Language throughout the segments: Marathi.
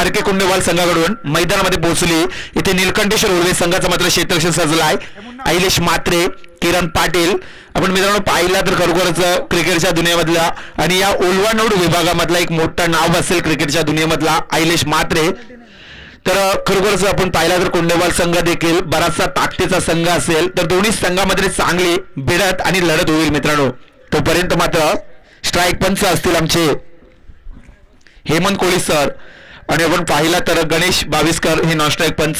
आरके कुंडेवाल संघाकडून मैदानामध्ये पोहोचली. इथे निलकंठेश्वर उर्वे संघाचा मात्र क्षेत्ररक्षण सजलाय. ऐलेश मात्रे, किरण पाटील. आपण मित्रांनो पाहिला तर खरोखरच क्रिकेटच्या दुनियेमधला आणि या ओलवानोड विभागामधला एक मोठं नाव असेल क्रिकेटच्या दुनियेमधला ऐलेश मात्रे. तर खरोखरच आपण पाहिला तर कुंडेवाल संघ देखील बराचसा ताकदीचा संघ असेल. तर दोन्ही संघामध्ये चांगली भिडत आणि लढत होईल मित्रांनो. तोपर्यंत मात्र स्ट्राईक पंच असतील आमचे हेमंत कोळी सर आणि आपण पाहिला तर गणेश बाविस्कर हे नॉन स्ट्राईक पंच.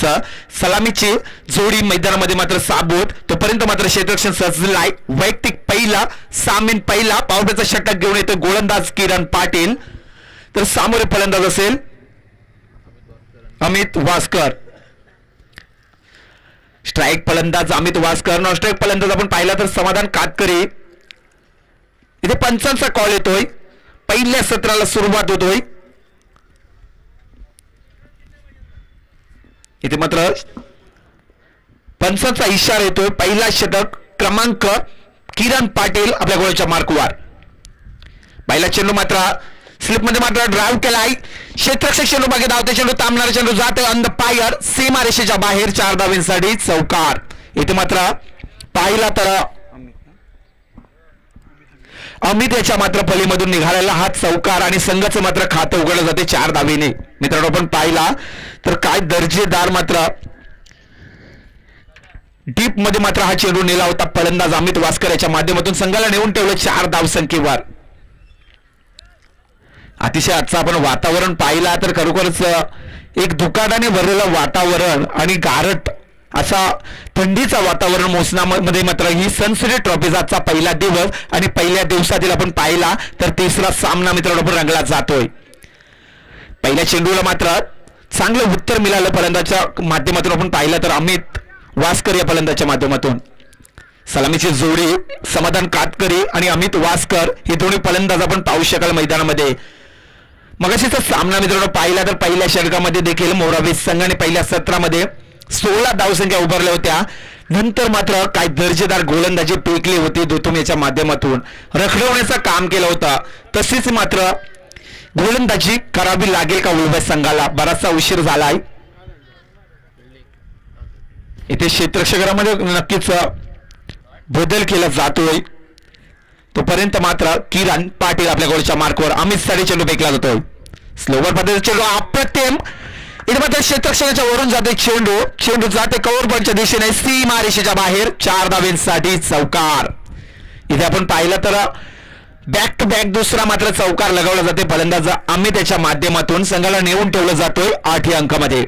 सलामीची जोडी मैदानामध्ये मात्र साबूत. तोपर्यंत मात्र क्षेत्ररक्षण सजलाय. वैयक्तिक पहिला सामीन पहिला पावड्याचा षटक घेऊन येतो गोलंदाज किरण पाटील. तर सामोरे फलंदाज असेल अमित वासकर. स्ट्राईक फलंदाज अमित वासकर. नॉन स्ट्राईक फलंदाज आपण पाहिला तर समाधान कातकरी. इथे पंचांचा कॉल येतोय. पहिल्या सत्राला सुरुवात होतोय. इथे मात्र पंचांचा इशारा येतोय. पहिला षटक क्रमांक किरण पाटील आपल्या गोळ्याच्या मार्कवर. पहिला चेंडू मात्र स्लिपमध्ये मात्र ड्राईव्ह केलाय. क्षेत्ररक्षक चेंडू मागे धावते. चेंडू तांबणारा चेंडू जाते ऑन द पायर सीमा रेषेच्या बाहेर 4 धावांसाठी चौकार. इथे मात्र पाहिला तर अमित याच्या मात्र फलीमधून निघालेला हा चौकार आणि संघाचं मात्र खातं उघडलं जाते 4 धावेने. मित्रांनो आपण पाहिला तर काय दर्जेदार मात्र डीप मध्ये मात्र हा चेंडू नेला होता फलंदाज अमित वासकर याच्या माध्यमातून. संघाला नेऊन ठेवलं 4 धावसंख्येवर. अतिशय आजचं आपण वातावरण पाहिला तर खरोखरच एक धुकाटाने भरलेलं वातावरण आणि गारट असा थंडीचा वातावरण मोसनामध्ये मात्र ही सनसिटी ट्रॉफीचा आजचा पहिला दिवस आणि पहिल्या दिवसातील आपण पाहिला तर तिसरा सामना मित्रांनो आपण रंगला जातोय. पहिल्या चेंडूला मात्र चांगलं उत्तर मिळालं फलंदाच्या माध्यमातून. आपण पाहिलं तर अमित वासकर या फलंदाच्या माध्यमातून. सलामीची जोडी समाधान कातकरी आणि अमित वासकर हे दोन्ही फलंदाज आपण पाहू शकाल मैदानामध्ये. मगाशीचा सामना मित्रांनो पाहिला तर पहिल्या षटकामध्ये देखील मोरावी संघाने पहिल्या सत्रामध्ये 16 धावसंख्या उभारल्या होत्या. नंतर मात्र काय दर्जेदार गोलंदाजी पेकली होती दोतुम याच्या माध्यमातून. रखडवण्याचं काम केलं होतं. तशीच मात्र गोलंदाजी करावी लागेल का उलव्या संघाला. बराचसा उशीर झालाय. इथे क्षेत्ररक्षकामध्ये नक्कीच बदल केला जातोय. तोपर्यंत मात्र किरण पाटील आपल्या गोलच्या मार्कवर. अमित साठी चेंडू फेकला जातोय. स्लोवर पद्धतीचा चेंडू अप्रतिम. इथे मात्र क्षेत्ररक्षकाच्या वरून जाते चेंडू. चेंडू जाते कव्हर बॉलच्या दिशेने सीमा रेषेच्या बाहेर 4 धावांसाठी चौकार. इथे आपण पाहिलं तर बॅक टू बॅक दुसरा मात्र चौकार लगावला जाते फलंदाज अमित याच्या माध्यमातून. संघाला नेऊन ठेवलं जातोय 8 अंकामध्ये.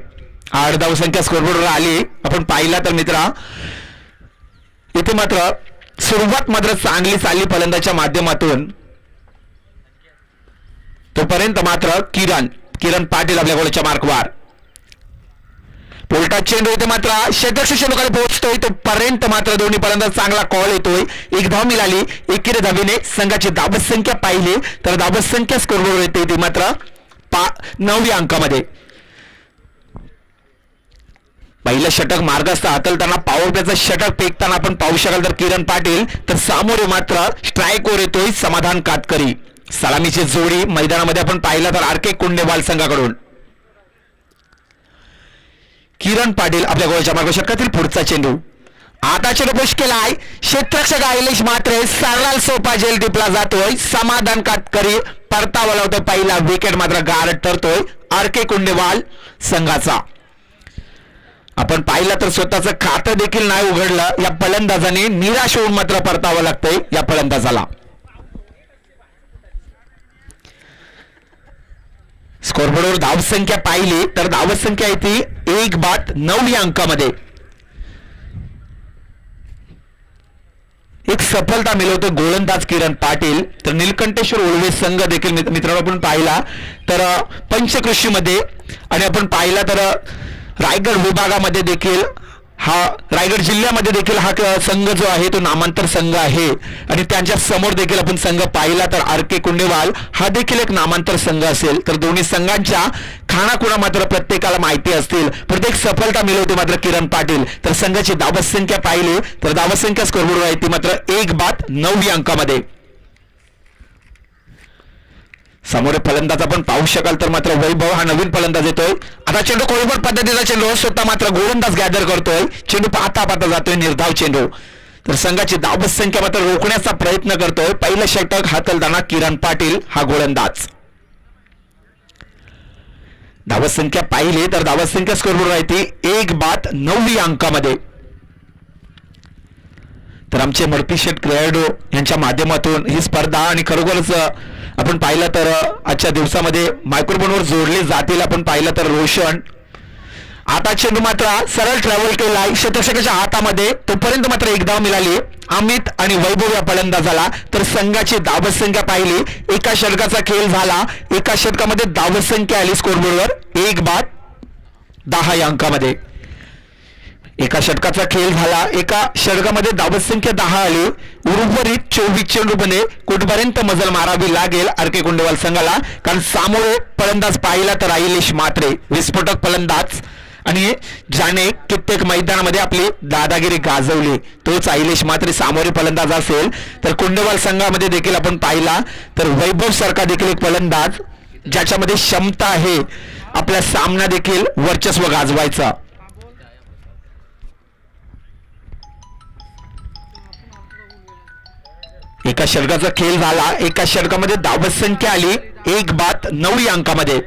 8 धावसंख्या स्कोरबोर्डवर आली. आपण पाहिला तर मित्रा इथे मात्र सुरुवात मात्र चांगली चालली फलंदाच्या माध्यमातून. तोपर्यंत मात्र किरण पाटील आपल्या गोलच्या मार्कवर. उलटा चेंडू इथे मात्र क्षेत्ररक्षक चेंडूकडे पोहोचतोय. तोपर्यंत मात्र दोन्ही फलंदाज चांगला कॉल येतोय. 1 धाव मिळाली. एकेरी धावेने संघाची धावसंख्या पाहिली तर धावसंख्या स्कोरबोर्डवर येते ती मात्र 9व्या अंकामध्ये. पहिलं षटक मार्गस्थ हातलताना पॉवर प्लेचं षटक फेकताना आपण पाहू शकाल तर किरण पाटील. तर सामोरे मात्र स्ट्राईकवर येतोय समाधान कातकरी. सलामीची जोडी मैदानामध्ये आपण पाहिला तर आरके कुंडेवाल संघाकडून. किरण पाटील आपल्या गोलच्या मार्ग षटकातील पुढचा चेंडू. आता चेंडू पुश केलाय. क्षेत्ररक्षक ऐलेश मात्रे सरळ सोपा जेल टिपला जातोय. समाधान कातकरी परतावा लावतोय. पहिला विकेट मात्र गारट ठरतोय आरके कुंडेवाल संघाचा. आपण पाहिलं तर स्वतःचं खातं देखील नाही उघडलं या फलंदाजाने. निराश होऊन मात्र परतावं लागतंय या फलंदाजाला. स्कोरबोर्डवर धावसंख्या पाहिली तर धावसंख्या येते 1/9 अंकामध्ये. एक सफलता मिळवतो गोलंदाज किरण पाटील. तर निलकंठेश्वर उर्वे संघ देखील मित्रांनो आपण पाहिला तर पंचकृषीमध्ये आणि आपण पाहिला तर रायगड विभागामध्ये देखील हा रायगड जिल्ह्यामध्ये देखील हा संघ जो आहे तो नामांतर संघ आहे. आणि त्यांच्या समोर देखील आपण संघ पाहिला तर आरके कुंडेवाल हा देखील एक नामांतर संघ असेल. तर दोन्ही संघांच्या खाणाखुणा मात्र प्रत्येकाला माहिती असतील. प्रत्येक सफलता मिळवते मात्र किरण पाटील. तर संघाची धावसंख्या पाहिली तर धावसंख्या स्कोरबोर्डवर आहे ती मात्र 1/9 अंकामध्ये. समोर फलंदाज आपण पाहू शकाल तर मात्र वैभव हा नवीन फलंदाज येतोय. आता चेंडू कोळीबोट पद्धतीचा चेंडू स्वतः मात्र गोलंदाज गॅदर करतोय. चेंडू पाहता पाहता जातोय निर्धाव चेंडू. तर संघाची धावत संख्या मात्र रोखण्याचा प्रयत्न करतोय. पहिलं षटक हातलताना किरण पाटील हा गोलंदाज. धावत संख्या पाहिली तर धावत संख्या स्कोरवर राहते 1-9 अंकामध्ये. तर आमचे मर्तीशेट क्रियाडू यांच्या माध्यमातून ही स्पर्धा आणि खरोखरच आपण पाहिलं तर आजच्या दिवसामध्ये मायक्रोफोनवर जोडले जातील. आपण पाहिलं तर रोशन आता चेंडू मात्र सरळ ट्रॅव्हल केला शतरक्षकाच्या हातामध्ये. तोपर्यंत मात्र एक धाव मिळाली अमित आणि वैभव या फलंदाजाला. तर संघाची धावत संख्या पाहिली. एका षटकाचा खेळ झाला. एका षटकामध्ये धावत संख्या आली स्कोरबोर्डवर 1-10 या अंकामध्ये. एका षटकाचा खेळ झाला. एका षटकामध्ये धावत संख्या 10 आली. उर्वरित 24 चेंडूमध्ये कुठपर्यंत मजल मारावी लागेल आरके कुंडवाल संघाला. कारण सामोरे फलंदाज पाहिला तर आईलेश म्हात्रे विस्फोटक फलंदाज आणि ज्याने कित्येक मैदानामध्ये आपली दादागिरी गाजवली तोच आईलेश म्हात्रे सामोरे फलंदाज असेल. तर कुंडवाल संघामध्ये देखील आपण पाहिला तर वैभव सारखा देखील एक फलंदाज ज्याच्यामध्ये क्षमता आहे आपला सामना देखील वर्चस्व गाजवायचा. एका षटकाचा खेळ झाला. एका षटकामध्ये धावत संख्या आली 1-9 अंकामध्ये.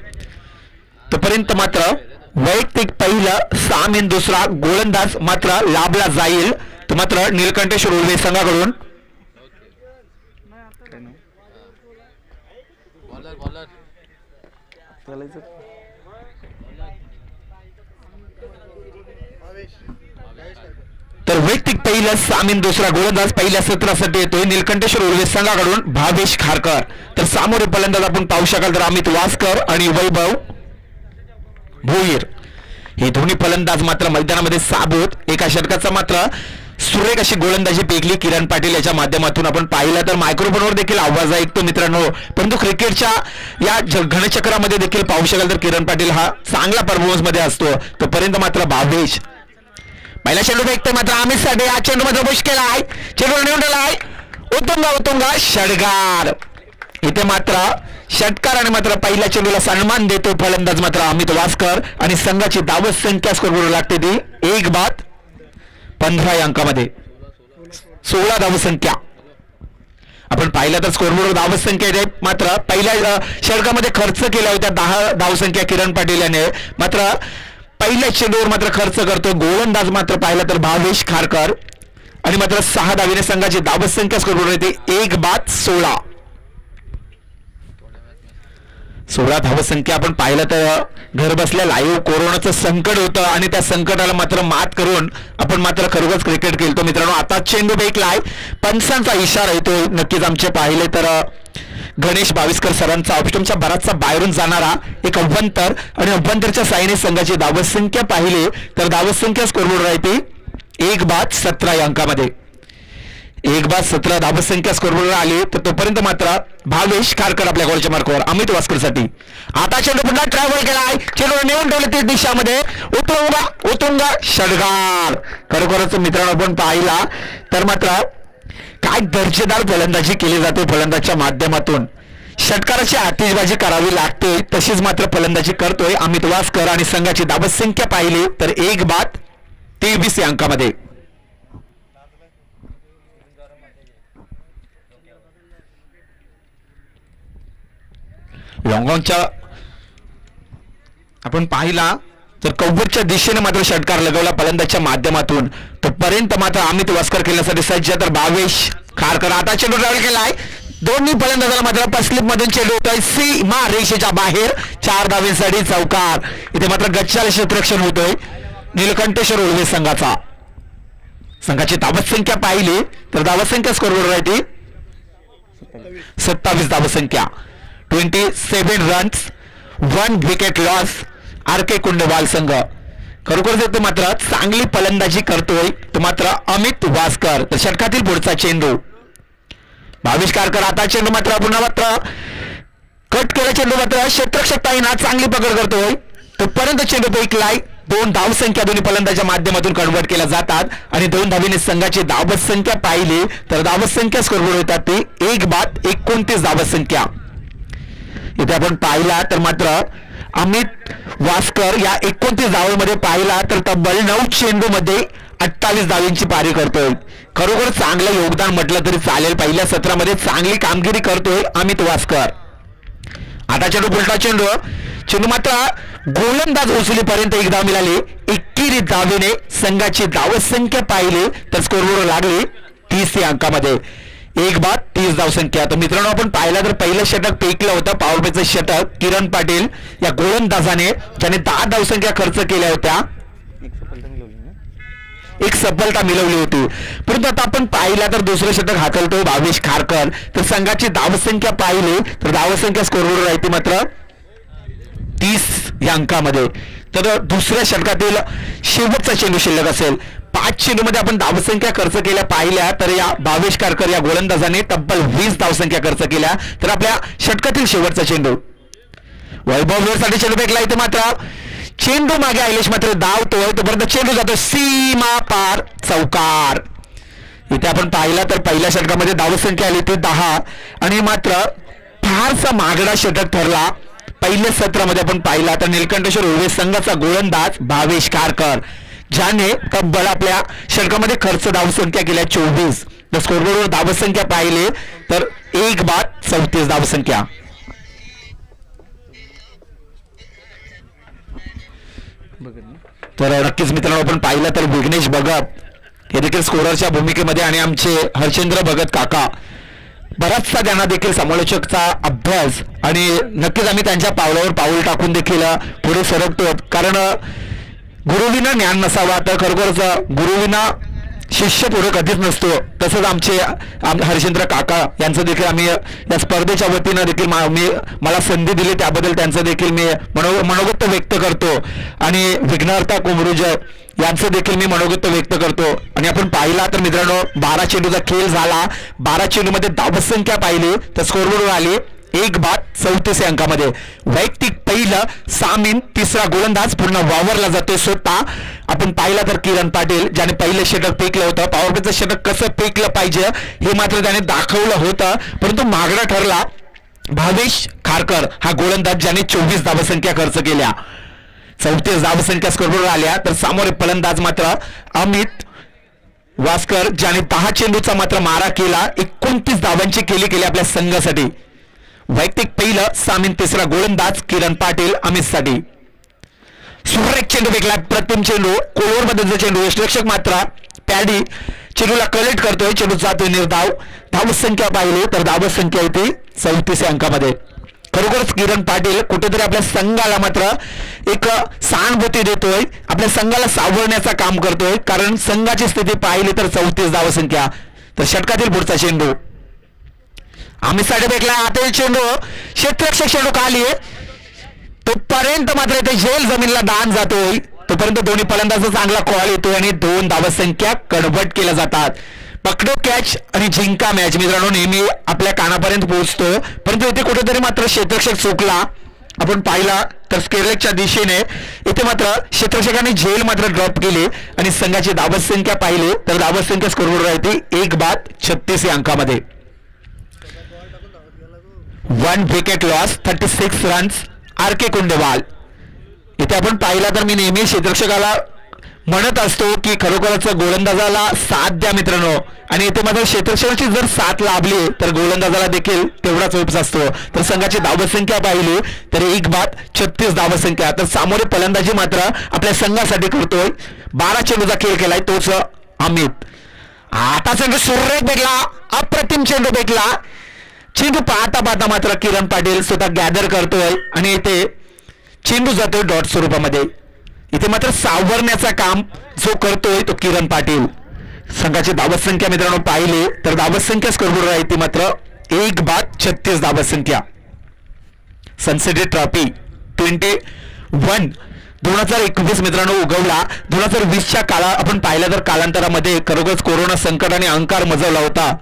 तोपर्यंत मात्र वैयक्तिक पहिलं सामीन दुसरा गोलंदाज मात्र लाभला जाईल. तो मात्र निलकंठेश्वर उर्वे संघाकडून तर वैयक्तिक पहिलं सामीन दुसरा गोलंदाज पहिल्या सत्रासाठी येतोय निलकंठेश्वर उर्वे संघाकडून भावेश खारकर. तर सामोरे फलंदाज आपण पाहू शकाल तर अमित वासकर आणि वैभव भोईर हे दोन्ही फलंदाज मात्र मैदानामध्ये साबूत. एका षटकाचा मात्र सुरेख अशी गोलंदाजी पेकली किरण पाटील याच्या माध्यमातून. आपण पाहिलं तर मायक्रोफोनवर देखील आवाज ऐकतो मित्रांनो. परंतु क्रिकेटच्या या घनचक्रामध्ये देखील पाहू शकाल तर किरण पाटील हा चांगला परफॉर्मन्स मध्ये असतो. तोपर्यंत मात्र भावेश पहिला चेंडू फेकतोय मात्र अमित साठी हा चेंडू मात्र बुश केलाय. चेंडू नेऊन ठेवलाय. उतुंगा षटकार. इथे मात्र षटकार आणि मात्र पहिल्या चेंडूला सन्मान देतो फलंदाज मात्र अमित वासकर आणि संघाची धावत संख्या स्कोरवर लागते ती 1-15 अंकामध्ये 16 धावत संख्या. आपण पाहिलं तर स्कोरबोर्डवर धावत संख्या आहे मात्र पहिल्या षटकामध्ये खर्च केला होता 10 धावसंख्या किरण पाटील याने. मात्र पहिल्या चेंडूवर मात्र खर्च करतो गोलंदाज मात्र पाहिला तर भावेश खारकर आणि मात्र 6 धावीने संघाची धावत संख्या स्कोरबोर्डवर येते 1-16. 16 धावत संख्या. आपण पाहिलं तर घर बसल्या लाईव्ह कोरोनाचं संकट होतं आणि त्या संकटाला मात्र मात करून आपण मात्र खरोखरच क्रिकेट खेळतो मित्रांनो. आता चेंडू फेकलाय. पंचांचा इशारा येतो. नक्कीच आमचे पाहिले तर गणेश बाविस्कर सरांचा ऑप्शनच्या बराचसा बाहेरून जाणारा एक अभ्यंतर आणि अभ्यंतरच्या साईने संघाची धावत संख्या पाहिली तर धावत संख्या स्कोरबोर्ड राहते 1-17 या अंकामध्ये. 1-17 धावत संख्या स्कोरबोर्डवर आली. तर तोपर्यंत मात्र भावेश खारकर आपल्या गोलच्या मार्कवर अमित वासकर साठी. आता चेंडू पुन्हा ट्रॅव्हल केलाय. चेंडू नेऊन ठेवले ते दिशामध्ये उतुंगा षटकार. खरोखरच मित्रांनो आपण पाहिला तर मात्र काय दर्जेदार फलंदाजी केली जाते फलंदाजच्या माध्यमातून. षटकाराची आतिषबाजी करावी लागते तशीच मात्र फलंदाजी करतोय अमित वासकर आणि संघाची धावत संख्या पाहिली तर 1-23 या अंकामध्ये. लॉंगॉनच्या आपण पाहिला तर कव्वरच्या दिशेने मात्र षटकार लगवला फलंदाजच्या माध्यमातून. तोपर्यंत मात्र अमित वासकर खेळण्यासाठी सज्ज तर भावेश खारकर. आता चेंडू ट्रॅव्हल केलाय. दोन्ही फलंदाजाला मात्र पस्लिप मधून चेंडू होतोय सीमा रेषेच्या बाहेर 4 धावेसाठी चौकार. इथे मात्र गच्चाल क्षेत्ररक्षण होतोय निलकंठेश्वर उर्वे संघाचा. संघाची धावत संख्या पाहिली तर धावत संख्या स्कोरवर राहते 27 धावत संख्या. 27 रन्स 1 विकेट लॉस. आरके कुंडवाल संघ खरोखर तो मात्र चांगली फलंदाजी करतोय तो मात्र अमित वासकर. तर षटकातील पुढचा चेंडू भावेश खारकर. आता चेंडू मात्र पुन्हा मात्र कट केला. चेंडू मात्र क्षेत्ररक्षक ताईना चांगली पकड करतोय. तोपर्यंत चेंडू फेकलाय. 2 धावसंख्या दोन्ही फलंदाजाच्या माध्यमातून कन्वर्ट केल्या जातात आणि 2 धावीने संघाची धावत संख्या पाहिली तर धावत संख्या स्कोरबोर्ड होतात ती 1-29 धावत संख्या. इथे आपण पाहिला तर मात्र अमित वास्कर या 29 धावांमध्ये पाहिला तर तब्बल 9 चेंडूमध्ये 28 धावांची पारी करतोय. खरोखर चांगलं योगदान म्हटलं तरी चालेल. पहिल्या सत्रामध्ये चांगली कामगिरी करतोय अमित वास्कर. आता चेंडू पुलटा चेंडू मात्र गोलंदाज उचलीपर्यंत एक धाव मिळाली. 21 धावेने संघाची धावसंख्या पाहिली तर स्कोरबोर्ड लागली 30 या अंकामध्ये. एक बाद 30 धावसंख्या. तर मित्रांनो आपण पाहिला तर पहिलं षटक पेकलं होतं पॉवर प्लेचं षटक किरण पाटील या गोलंदाजाने ज्याने 10 धावसंख्या खर्च केल्या होत्या. एक सफलता मिळवली होती. परंतु आता आपण पाहिला तर दुसरं षटक हाकलतोय भावेश खारकर. तर संघाची धावसंख्या पाहिली तर धावसंख्या स्कोरवर राहते मात्र 30 या अंकामध्ये. तर दुसऱ्या षटकातील शेवटचा चेंडू शिल्लक असेल. 5 चेंडूमध्ये आपण धावसंख्या खर्च केल्या पाहिल्या तर या भावेश खारकर या गोलंदाजाने तब्बल 20 धावसंख्या खर्च केल्या. तर आपल्या षटकातील शेवटचा चेंडू वैभव वीरसाठी चेंडू फेकला. इथे मात्र चेंडू मागे आयलेश मात्र धावतोय तोपर्यंत चेंडू जातो सीमा पार चौकार. इथे आपण पाहिला तर पहिल्या षटकामध्ये धावसंख्या आली ती 10 आणि मात्र फारसा मागडा षटक ठरला. पहिल्या सत्रामध्ये आपण पाहिला तर निलकंठेश्वर उर्वे संघाचा गोलंदाज भावेश खारकर ज्याने तब्बल आपल्या षटकामध्ये खर्च धावसंख्या केल्या 24. तर स्कोरबोर्डवर धावसंख्या पाहिली तर 1 बाद 34 धावसंख्या. तर नक्कीच मित्रांनो आपण पाहिलं तर विघ्नेश भगत हे देखील स्कोररच्या भूमिकेमध्ये आणि आमचे हरचंद्र भगत काका बराचसा त्यांना देखील समालोचकचा अभ्यास आणि नक्कीच आम्ही त्यांच्या पावलावर पाऊल टाकून देखील पुढे सरकतो. कारण गुरुविना ज्ञान नसावा तर खरोखरच गुरुविना शिष्य पुढे कधीच नसतो. तसंच आमचे हरचंद्र काका यांचं देखील आम्ही या स्पर्धेच्या वतीनं देखील मला संधी दिली त्याबद्दल त्यांचं देखील मी मनोगत व्यक्त करतो. आणि विघ्नहर्ता कुमरुज यांचं देखील मी मनोगत व्यक्त करतो. आणि आपण पाहिला तर मित्रांनो 12 चेंडूचा खेळ झाला. 12 चेंडूमध्ये धावसंख्या पाहिली तर स्कोरबोर्डवर आली 1 बाद 34 अंकामध्ये. वैयक्तिक पहिलं सामीन तिसरा गोलंदाज पूर्ण वावरला जातोय स्वतः. आपण पाहिला तर किरण पाटील ज्याने पहिलं षटक पेकलं होतं. पॉवर प्लेचं षटक कसं पेकलं पाहिजे हे मात्र त्याने दाखवलं होतं परंतु मागडा ठरला. भावेश खारकर हा गोलंदाज ज्याने 24 धावसंख्या खर्च केल्या. 34 धावसंख्या स्कोरबोर्डवर आल्या तर सामोरे फलंदाज मात्र अमित वास्कर ज्याने 10 चेंडूचा मात्र मारा केला. 29 धावांची केली आपल्या संघासाठी. वैयक्तिक पहिलं सामीन तिसरा गोलंदाज किरण पाटील अमितसाठी. सुरेख चेंडू फेकला. प्रथम चेंडू कोलोर मधील चेंडू यष्टरक्षक मात्र पॅडी चेंडूला कलेक्ट करतोय. चेंडू जातोय निर्धाव. धावसंख्या पाहिली तर धावसंख्या येते 34 अंकामध्ये. खरोखरच किरण पाटील कुठेतरी आपल्या संघाला मात्र एक सहानुभूती देतोय. आपल्या संघाला सावरण्याचं काम करतोय. कारण संघाची स्थिती पाहिली तर 34 धावसंख्या. तर षटकातील पुढचा चेंडू आम्ही साडे फेकला. आता चेंडू क्षेत्ररक्षक चेंडू खाली तोपर्यंत मात्र इथे झेल जमीनला दान जातोय. तोपर्यंत दोन्ही फलंदाज चांगला कॉल येतोय आणि 2 धावसंख्या कन्व्हर्ट केल्या जातात. पकडो कॅच आणि जिंका मॅच मित्रांनो नेहमी आपल्या कानापर्यंत पोहोचतो. परंतु इथे कुठेतरी मात्र क्षेत्ररक्षक चुकला. आपण पाहिला तर स्केरलेकच्या दिशेने इथे मात्र क्षेत्ररक्षकाने झेल मात्र ड्रॉप केली आणि संघाची धावसंख्या पाहिली तर धावसंख्या स्कोरवर राहते 1 बाद 36 या अंकामध्ये. 1 विकेट लॉस 36 रन्स आर.के. कुंडेवाल. इथे आपण पाहिला तर मी नेहमी क्षेत्ररक्षकाला म्हणत असतो की खरोखरच गोलंदाजाला साथ द्या मित्रांनो. आणि इथे मात्र क्षेत्ररक्षकाची जर साथ लाभली तर गोलंदाजाला देखील तेवढाच ओप्स असतो. तर संघाची धावसंख्या पाहिली तर 1 बाद 36 धावसंख्या. तर सामोरे फलंदाजी मात्र आपल्या संघासाठी करतोय. 12 चेंडूचा खेळ केलाय तोच अमित. आता चेंडू सुरेख फेकला. अप्रतिम चेंडू फेकला. चेंडू पाहता मात्र किरण पाटील स्वतः गॅदर करतोय आणि इथे चेंडू जातोय डॉट स्वरूपामध्ये. इथे मात्र सावरण्याचा काम जो करतोय तो किरण पाटील. संघाची धावसंख्या मित्रांनो पाहिली तर धावसंख्या स्कोरबोर्डवर आहे ती मात्र 1 बाद 36 धावसंख्या. सनसेट ट्रॉफी 21 2021 मित्रांनो उगवला. 2020च्या काळा आपण पाहिलं तर कालांतरामध्ये खरोखरच कोरोना संकटाने अंकार मजवला होता.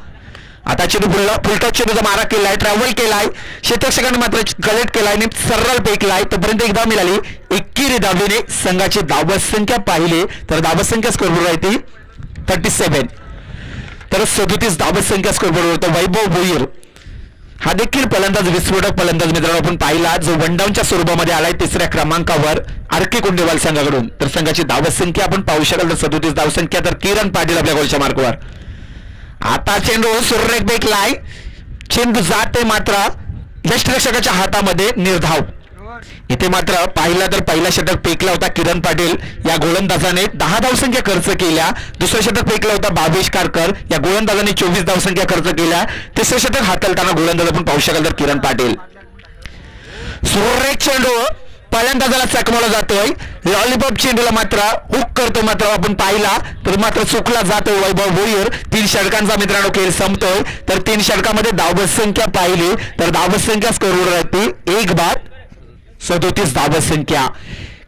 आता चेंडू फुलटॉस चेंडूचा मारा केलाय. ट्रॅव्हल केलाय. क्षेत्ररक्षकाने मात्र कलेक्ट केलाय आणि सरळ फेकलाय. तोपर्यंत एक धाव मिळाली. 21 धावेने संघाची धावसंख्या पाहिली तर धावसंख्या स्कोरबोर्डवर आहे ती 37. तर 37 धावसंख्या स्कोरबोर्डवर होतं. वैभव भोईर हा देखील फलंदाज विस्फोटक फलंदाज मित्रांनो आपण पाहिला जो वनडाऊनच्या स्वरूपामध्ये आलाय तिसऱ्या क्रमांकावर आरके कुंडेवाल संघाकडून. तर संघाची धावसंख्या आपण पाहू शकाल तर 37 धावसंख्या. तर किरण पाटील आपल्या गोलच्या मार्कवर. आता चेंडू सुरेख बेकलाय, चेंडू जाते मात्र यष्टिरक्षकाच्या हातामध्ये निर्धाव. इथे मात्र पाहिला तर पहिला षटक फेकला होता किरण पाटील या गोलंदाजाने 10 धावसंख्या खर्च केल्या. दुसरं षटक फेकला होता भावेश कारकर या गोलंदाजाने 24 धावसंख्या खर्च केल्या. तिसरं षटक हाताळताना गोलंदाज आपण पाहू शकाल तर किरण पाटील. सुरेख चेंडू फलंदाजाला चकमवला जातोय. लॉलीपॉप चेंडूला मात्र हुक करतो मात्र आपण पाहिला तर मात्र चुकला जातोय वैभव भोईर. 3 षटकांचा मित्रांनो खेळ संपतोय. तर 3 षटकामध्ये धावसंख्या पाहिली तर धावसंख्या स्कोरवर राहते 1 बाद 37 धावसंख्या.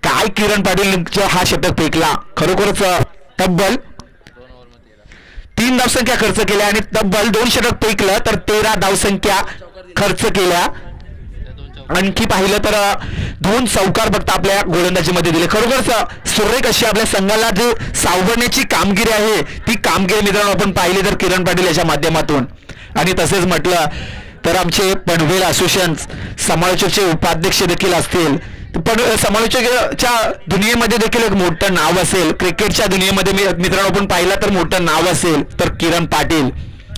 काय किरण पाटील हा षटक फेकला खरोखरच तब्बल 3 धावसंख्या खर्च केल्या आणि तब्बल 2 षटक फेकलं तर 13 धावसंख्या खर्च केल्या. आणखी पाहिलं तर 2 चौकार फक्त आपल्या गोलंदाजीमध्ये दिले. खरोखरच सुरेख अशी आपल्या संघाला जी सावरण्याची कामगिरी आहे ती कामगिरी मित्रांनो आपण पाहिली तर किरण पाटील याच्या माध्यमातून. आणि तसेच म्हटलं तर आमचे पनवेल असोसिएशन समालोचकचे उपाध्यक्ष देखील असतील. पण समालोचकाच्या दुनियेमध्ये देखील एक मोठं नाव असेल, क्रिकेटच्या दुनियेमध्ये मित्रांनो आपण पाहिला तर मोठं नाव असेल तर किरण पाटील.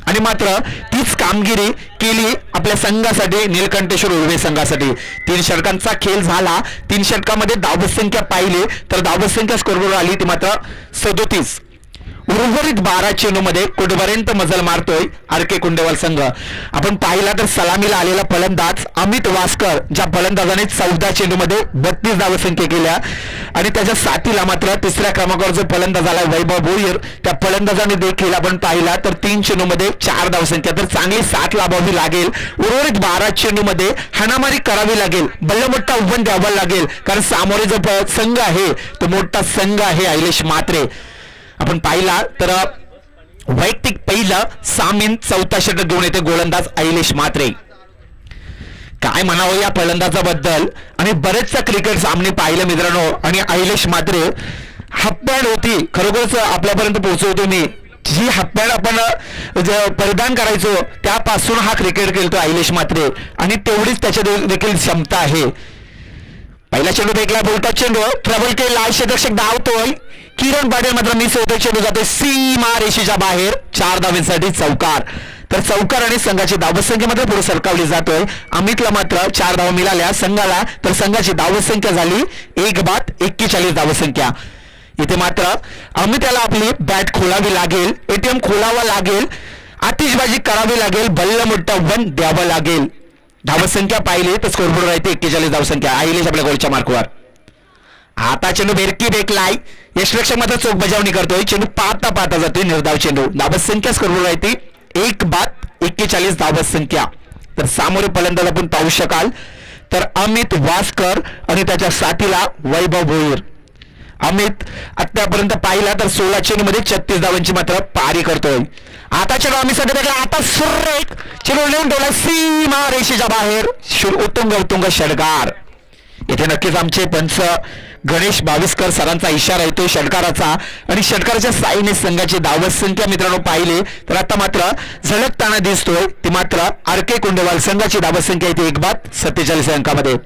आणि मात्र तीच कामगिरी केली आपल्या संघासाठी निलकंठेश्वर उर्वे संघासाठी. 3 षटकांचा खेळ झाला. 3 षटकामध्ये धावसंख्या पाहिली तर धावसंख्या स्कोरवर आली ती मात्र 37. उर्वरित 12 चेंडूमध्ये कुठपर्यंत मजल मारतोय आरके कुंडेवाल संघ. आपण पाहिला तर सलामीला आलेला फलंदाज अमित वास्कर ज्या फलंदाजाने 14 चेंडूमध्ये 32 धावसंख्या केल्या. आणि त्याच्या साथीला मात्र तिसऱ्या क्रमांकावर जो फलंदाज आला वैभव भोईर त्या फलंदाजाने देखील आपण पाहिला तर 3 चेंडूमध्ये 4 धावसंख्या. तर चांगली साथ लाभावी लागेल. उर्वरित 12 चेंडूमध्ये हाणामारी करावी लागेल, बल्लमोठा आव्हान द्यावं लागेल. कारण सामोरे जो संघ आहे तो मोठा संघ आहे आयलेश मात्रे. आपण पाहिला तर वैयक्तिक पहिलं सामीन 4था षटक घेऊन येते गोलंदाज आयलेश मात्रे. काय म्हणावं या फलंदाजाबद्दल. आणि बरेचसा क्रिकेट सामने पाहिले मित्रांनो. आणि आयलेश मात्रे हाफपॅड होती खरोखरच आपल्यापर्यंत पोहोचवतो मी जी हाफपॅड आपण परिधान करायचो त्यापासून हा क्रिकेट खेळतो आयलेश मात्रे. आणि तेवढीच त्याच्या देखील क्षमता आहे. पहिला चेंडू फेकला बोलता चेंडू ट्रबल केला षटक धावतोय. किरण पाटील मात्र मिस होतोय. चेंडू जातोय सीमा रेषेच्या बाहेर 4 धावांसाठी चौकार. तर चौकार आणि संघाची धावसंख्या मात्र पुढे सरकावली जातोय. अमितला मात्र 4 धावा मिळाल्या संघाला. तर संघाची धावसंख्या झाली 1 बाद 41 धावसंख्या. इथे मात्र अमित याला आपली बॅट खोलावी लागेल, एटीएम खोलावा लागेल, आतिषबाजी करावी लागेल, बल्ल मोठा वन द्यावं लागेल. धावसंख्या पाहिली तर स्कोरबोर्ड राहते 41 धावसंख्या. आयलेश आपल्या गोलच्या मार्कवर. आता चेंडू बेरकी बेकलाय यशरक्षक मात्र चोख बजावणी करतोय. चेंडू पाहता पाहता जातोय निर्धाव चेंडू. धावसंख्या स्कोरबोर्ड राहते 1 बाद 41 धावसंख्या. तर सामोरे फलंदाज आपण पाहू शकाल तर अमित वास्कर आणि त्याच्या साथीला वैभव भोईर. अमित आतापर्यंत पाहिला तर 16 चेंडूमध्ये 36 धावांची मात्र पारी करतोय. आता चेंडू अमित साठी आता सुरेख चेंडू लिहून ठेवला सीमा रेषेच्या बाहेर. उत्तुंग षटकार. इथे नक्कीच आमचे पंच गणेश बाविस्कर सरांचा इशारा येतो षटकाराचा. आणि षटकाराच्या साईने संघाची धावसंख्या मित्रांनो पाहिले तर आता मात्र झळकताना दिसतोय ती मात्र आरके कुंडेवाल संघाची धावसंख्या येते 1 बाद 47 अंकामध्ये.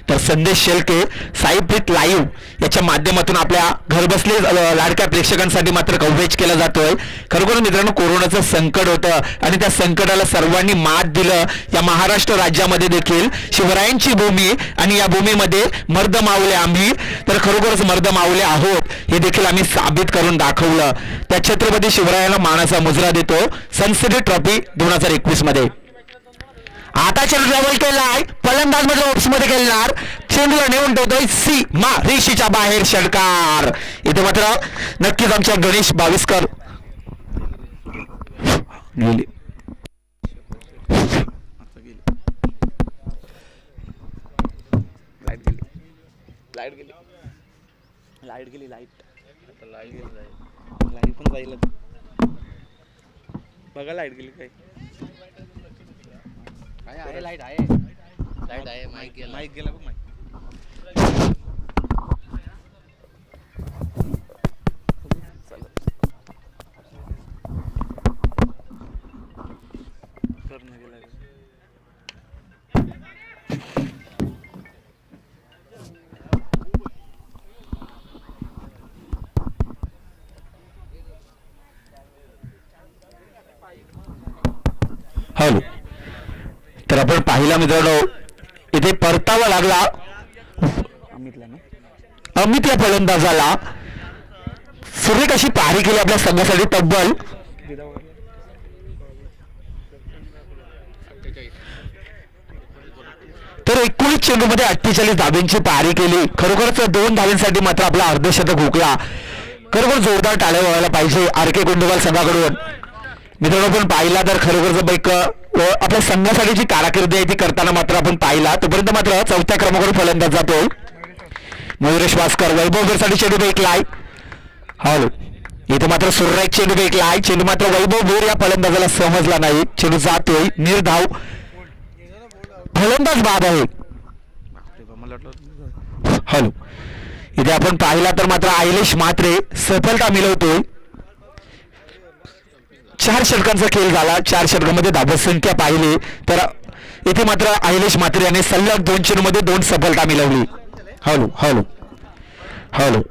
तर संदेश शेळके साईप्रीत लाईव्ह याच्या माध्यमातून आपल्या घरबसले लाडक्या प्रेक्षकांसाठी मात्र कव्हरेज केला जातोय. खरोखर मित्रांनो कोरोनाचं संकट होतं आणि त्या संकटाला सर्वांनी मात दिलं. या महाराष्ट्र राज्यामध्ये देखील शिवरायांची भूमी आणि या भूमीमध्ये मर्द मावले आम्ही तर खरोखरच मर्द मावले आहोत हे देखील आम्ही साबित करून दाखवलं. त्या छत्रपती शिवरायांना मानाचा मुजरा देतो सनसिटी ट्रॉफी 2021 मध्ये. आता चेंडू डबल केलाय फलंदाज मध्ये ओप्स मध्ये खेळणार. चेंडूला नेऊन ठेवतोय सीमा रेषेच्या बाहेर षटकार. इथे मात्र नक्कीच आमच्या गणेश बाविस्कर गेली लाईट पण जाईल बघा. लाईट गेली काय आहे लाईट आहे माईक गेला बघ. माईक करणं गेलं पाहिला मित्रांनो, इथे परतावा लागला अमितला ना अमित या फलंदाजाला. सुरेख अशी पारी केली आपल्या संघासाठी तब्बल 19 चेंडूमध्ये 48 धाब्यांची पारी केली. खरोखरच 2 धाब्यांसाठी मात्र आपला अर्धशतक हुकला. खरोखर जोरदार टाळ्या व्हायला पाहिजे आर के कुंडवाल संघाकडून. मित्रांनो आपण पाहिला तर खरोखरच बैक आपल्या संघासाठी जी कारकिर्दी आहे ती करताना मात्र आपण पाहिला. तोपर्यंत मात्र 4थ्या क्रमांकावर फलंदाज जातोय मयुरेश वास्कर. वैभव भोरसाठी चेंडू फेकलाय. हॅलो, इथे मात्र सुरेख चेंडू फेकलाय. चेंडू मात्र वैभव भोर या फलंदाजाला समजला नाही. चेंडू जातोय निर्धाव. फलंदाज बाद आहे. मला वाटलं हॅलो, इथे आपण पाहिला तर मात्र आयलेश म्हात्रे सफलता मिळवतोय. 4 षटकांचा खेळ झाला. 4 षटकामध्ये धावसंख्या पाहिली तर इथे मात्र आयलेश म्हात्रे याने सलग 2 चेंडूमध्ये 2 सफलता मिळवली. हॅलो हॅलो हॅलो,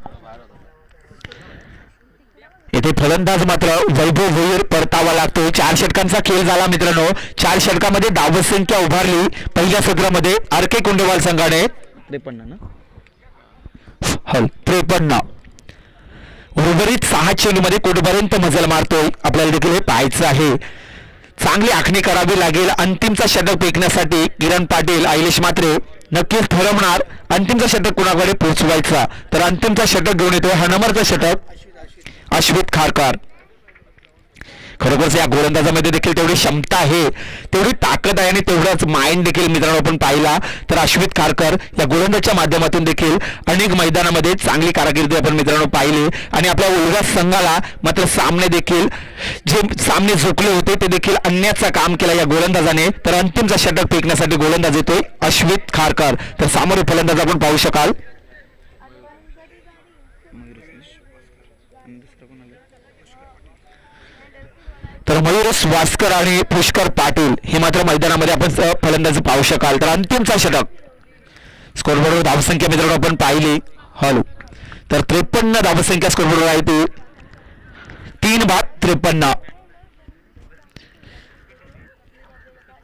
इथे फलंदाज मात्र वैभव भोईर परतावा लागतो. 4 षटकांचा खेळ झाला मित्रांनो. 4 षटकामध्ये धावसंख्या उभारली पहिल्या सत्रामध्ये आर के कुंडवाल संघाने. 53 ना 53. उर्वरित 6 चेंडूमध्ये कोटपर्यंत मजल मारतोय. आपल्याला देखील हे पाहायचं आहे. चांगली आखणी करावी लागेल अंतिमचा षटक फेकण्यासाठी. किरण पाटील आयलेश म्हात्रे नक्कीच ठरवणार अंतिमचा षटक कुणाकडे पोहोचवायचा. तर अंतिमचा षटक घेऊन येतोय हा नंबरचा षटक अश्वित खारकर. खरोखरच या गोलंदाजामध्ये देखील तेवढी क्षमता आहे, तेवढी ताकद आहे आणि तेवढाच माइंड देखील मित्रांनो आपण पाहिला तर अश्वित खारकर या गोलंदाजच्या माध्यमातून देखील अनेक मैदानामध्ये चांगली कारकिर्दी आपण मित्रांनो पाहिली. आणि आपल्या उलगा संघाला मात्र सामने देखील जे सामने झुकले होते ते देखील आणण्याचं काम केलं या गोलंदाजाने. तर अंतिमचा षटक फेकण्यासाठी गोलंदाज येतोय अश्वित खारकर. तर सामोरे फलंदाज आपण पाहू शकाल. तर मयुरेश वास्कर आणि पुष्कर पाटील हे मात्र मैदानामध्ये आपण फलंदाज पाहू शकाल. तर अंतिमचा षटक स्कोरबोर्डवर धावसंख्या मित्रांनो आपण पाहिली. हॅलो, तर 53 धावसंख्या स्कोरबोर्डवर आहे ती 3/53.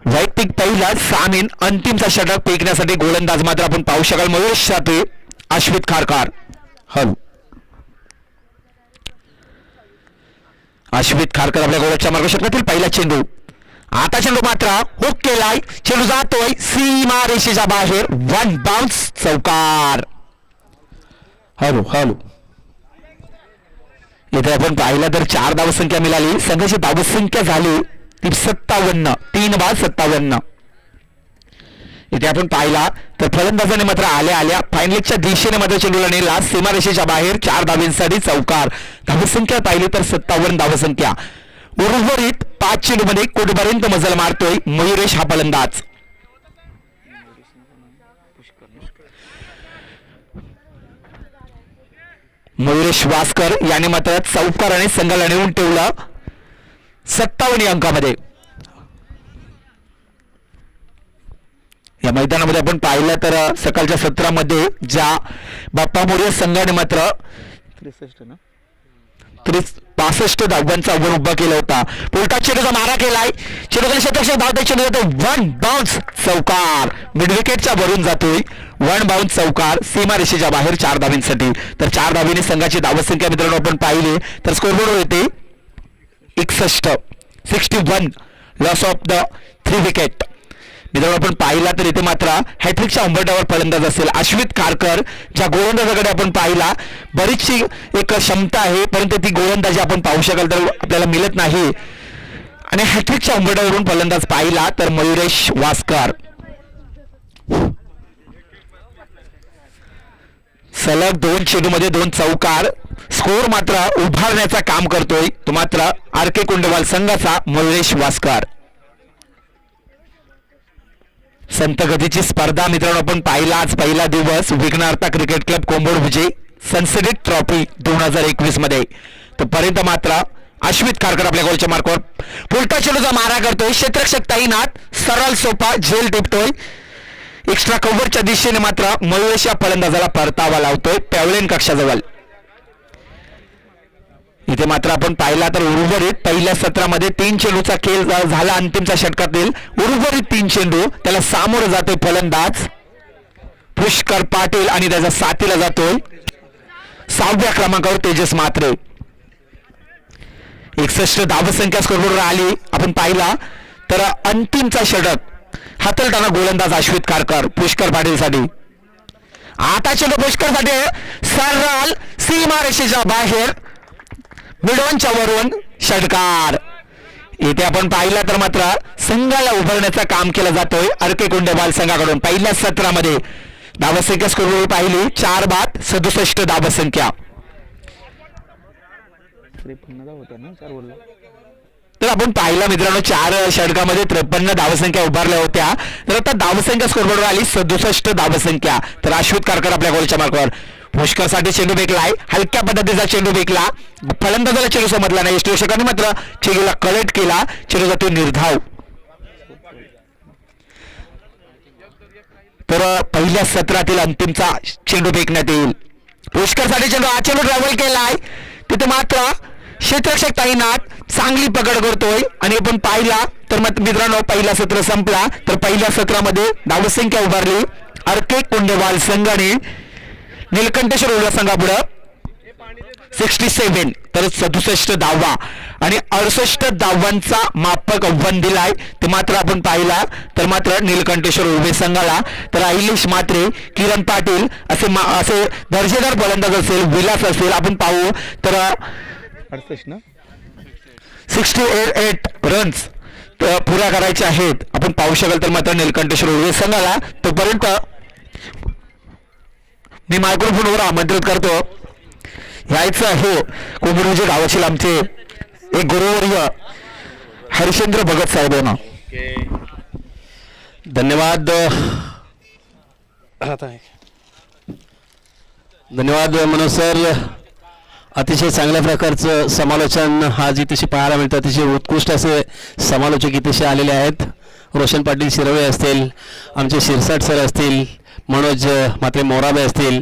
वैयक्तिक पहिला सामीन अंतिमचा षटक फेकण्यासाठी गोलंदाज मात्र आपण पाहू शकाल मयुरेश साठे अश्वित खारकर. हॅलो, अश्वित खारकर आपल्या गोलच्या मार्गदर्शनातील पहिला चेंडू. आता चेंडू मात्र हुक केलाय. चेंडू जातोय सीमा रेषेच्या बाहेर. 1 बाउन्स चौकार. हॅलो हॅलो, इथे आपण पाहिलं तर 4 धावसंख्या मिळाली. संघाची धावसंख्या झाली ती 57. 3/57. इथे आपण पाहिला तर फलंदाजाने मात्र आल्या फायनलच्या दिशेने मात्र चेंडूला नेला सीमारेषेच्या बाहेर. 4 धावांसाठी चौकार. धावसंख्या पाहिली तर 57 धावसंख्या. उर्वरित 5 चेंडूमध्ये कोटपर्यंत मजल मारतोय मयुरेश हा फलंदाज. मयुरेश वास्कर याने मात्र चौकार आणि संघाला नेऊन ठेवलं 57 अंकामध्ये. या मैदानामध्ये आपण पाहिलं तर सकाळच्या सत्रामध्ये ज्या बाप्पा मोरे संघाने मात्र 65 धावांचा ओव्हर उभा केला होता. पोलटा चेंडूचा मारा केलाय. चेंडूखाली शतक धावतोय. चेंडू जातो 1 बाउन्स चौकार. मिड विकेटच्या वरून जातोय 1 बाउन्स चौकार सीमारेषेच्या बाहेर 4 धावांसाठी. तर 4 धावांनी संघाची धावसंख्या मित्रांनो आपण पाहिली तर स्कोरबोर्डवर येते 61. Loss of the 3 wicket. मित्रांनो आपण पाहिला तर इथे मात्र हॅट्रिकच्या उंबरठ्यावर फलंदाज असेल अश्वित खारकर. ज्या गोलंदाजाकडे आपण पाहिला बरीचशी एक क्षमता आहे परंतु ती गोलंदाजी आपण पाहू शकाल तर आपल्याला मिळत नाही. आणि हॅट्रिकच्या उंबरठ्यावरून फलंदाज पाहिला तर मयुरेश वास्कर. सलग 2 चेंडूमध्ये 2 चौकार. स्कोर मात्र उभारण्याचा काम करतोय तो मात्र आर के कुंडवाल संघाचा मयुरेश वास्कर. संत गतीची स्पर्धा मित्रांनो आपण पाहिला. आज पहिला दिवस विघ्नार्था क्रिकेट क्लब कोंबोड विजय सनसेट ट्रॉफी 2021 मध्ये. तो पर्यंत मात्र अश्वित खारकर आपल्या गोलच्या मार्कवर पुलटा चेंडूचा मारा करतोय. क्षेत्ररक्षक तैनात. सरळ सोपा झेल टिपतोय. एक्स्ट्रा कव्हरच्या दिशेने मात्र मयुरेश या फलंदाजाला परतावा लावतोय पॅव्हलियन कक्षाजवळ. इथे मात्र आपण पाहिला तर उर्वरित पहिल्या सत्रामध्ये 3 चेंडूचा खेळ झाला. अंतिमच्या षटकातील उर्वरित 3 चेंडू त्याला सामोरं जातोय फलंदाज पुष्कर पाटील आणि त्याचा साथीला जातोय 6व्या क्रमांकावर तेजस म्हात्रे. 61 धावसंख्या स्कोरबोर्डवर आली. आपण पाहिला तर अंतिमचा षटक हातलताना गोलंदाज अश्वित खारकर पुष्कर पाटीलसाठी. आता चेंडू पुष्कर पाटील सरळ सीमारेषेच्या बाहेर मिडॉनच्या वरून षटकार. इथे आपण पाहिला तर मात्र संघाला उभारण्याचं काम केलं जातोय अर्के कुंडेवाल संघाकडून. पहिल्या सत्रामध्ये धावसंख्या स्कोर पाहिली 4 बाद 67 धावसंख्या. 53 धावा होत्या ना 4 ओव्हरला. तर आपण पाहिला मित्रांनो 4 षटकामध्ये 53 धावसंख्या उभारल्या होत्या. तर आता धावसंख्या स्कोरबोर्डवर आली 67 धावसंख्या. तर अश्वित कारकर आपल्या गोलच्या मार्कावर. पुष्करसाठी चेंडू फेकलाय. हलक्या पद्धतीचा चेंडू फेकला. फलंदाजाला चेंडू समजला नाही. यष्टीरक्षकाने मात्र चेंडूला कलेक्ट केला. चेंडू जातो निर्धाव. तर पहिल्या सत्रातील अंतिमचा चेंडू फेकण्यात येईल. पुष्करसाठी चेंडू हा चेंडू ट्रॅव्हल केलाय. तिथे मात्र क्षेत्ररक्षक ताईनाथ चांगली पकड करतोय. आणि आपण पाहिला तर मित्रांनो पहिला सत्र संपला. तर पहिल्या सत्रामध्ये धावसंख्या उभारली अर्के कुंडेवाल संघाने नीलकंठेश्वर उल्हा संघापुढं 67 तर 67 धावा आणि 68 धावांचा मापक आव्हान दिलाय. ते मात्र आपण पाहिला तर मात्र नीलकंठेश्वर उभे संघाला. तर अहिलेश म्हात्रे किरण पाटील असे दर्जेदार फलंदाज असेल विलास असेल आपण पाहू तर 68 ना 68 रन्स पुऱ्या करायचे आहेत. आपण पाहू शकाल तर मात्र नीलकंठेश्वर उभे संघाला. तोपर्यंत मी मायक्रोफोनवर आमंत्रित करतो यायचं आहे कोंबडूचे गावातील आमचे एक गुरुवर्य हरिश्चंद्र भगत साहेब यांना. धन्यवाद धन्यवाद मनोज सर. अतिशय चांगल्या प्रकारचं समालोचन आज इथेशी पाहायला मिळतं. अतिशय उत्कृष्ट असे समालोचक इथेशी आलेले आहेत. रोशन पाटील शिरवळे असतील, आमचे शिरसाट सर असतील, मनोज मात्रे मोराबे असतील.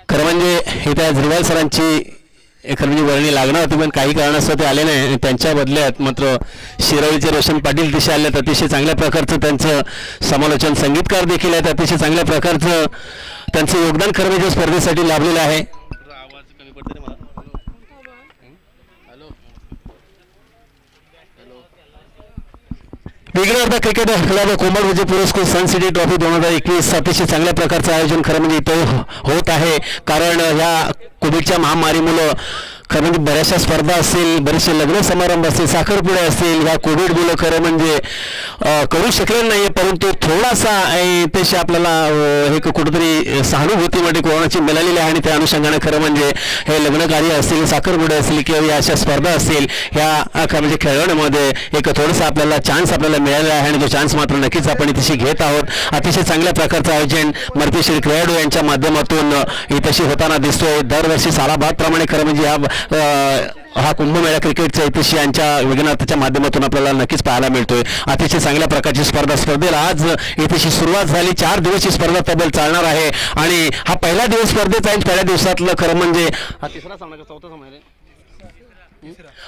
खरं म्हणजे इथे झिरवाल सरांची खरं म्हणजे वर्णी लागणार होती पण काही कारणास्तव ते आले नाही. त्यांच्या बदल्यात मात्र शिरवळीचे रोशन पाटील तिथे आले. अतिशय चांगल्या प्रकारचं त्यांचं समालोचन. संगीतकार देखील आहेत. अतिशय चांगल्या प्रकारचं त्यांचं योगदान खरं म्हणजे स्पर्धेसाठी लाभलेलं आहे. वेगळं क्रिकेट खेळाडू कोमल विजय पुरस्कार सन सिटी ट्रॉफी 2021 अतिशय चांगल्या प्रकारचं आयोजन खरं म्हणजे इथं होत आहे. कारण ह्या कोविडच्या महामारीमुळं खरं म्हणजे बऱ्याचशा स्पर्धा असतील, बरेचसे लग्न समारंभ असतील, साखरपुडे असतील, ह्या कोविडमुळं खरं म्हणजे करू शकले नाही. परंतु थोडासा त्याशी आपल्याला हे कुठंतरी सहानुभूतीमध्ये कोरोनाची मिळालेली आहे आणि त्या अनुषंगाने खरं म्हणजे हे लग्न कार्य असतील, साखरपुडे असतील किंवा या अशा स्पर्धा असतील ह्या खरं म्हणजे खेळण्यामध्ये एक थोडंसं आपल्याला चान्स आपल्याला मिळालेला आहे आणि तो चान्स मात्र नक्कीच आपण इथेशी घेत आहोत. अतिशय चांगल्या प्रकारचं आयोजन मर्तीश्री खेळाडू यांच्या माध्यमातून इथेशी होताना दिसतोय. दरवर्षी सालाबादप्रमाणे खरं म्हणजे हा कुंभमेळा क्रिकेटचा इतिहास यांच्या विघ्नाच्या माध्यमातून आपल्याला नक्कीच पाहायला मिळतोय. अतिशय चांगल्या प्रकारची स्पर्धेला आज इतिहासी सुरुवात झाली. 4 दिवसची स्पर्धा तब्बल चालणार आहे आणि हा पहिला दिवस स्पर्धेचा आहे. पहिल्या दिवसातलं खरं म्हणजे हा तिसरा सामना का चौथा सामना आहे?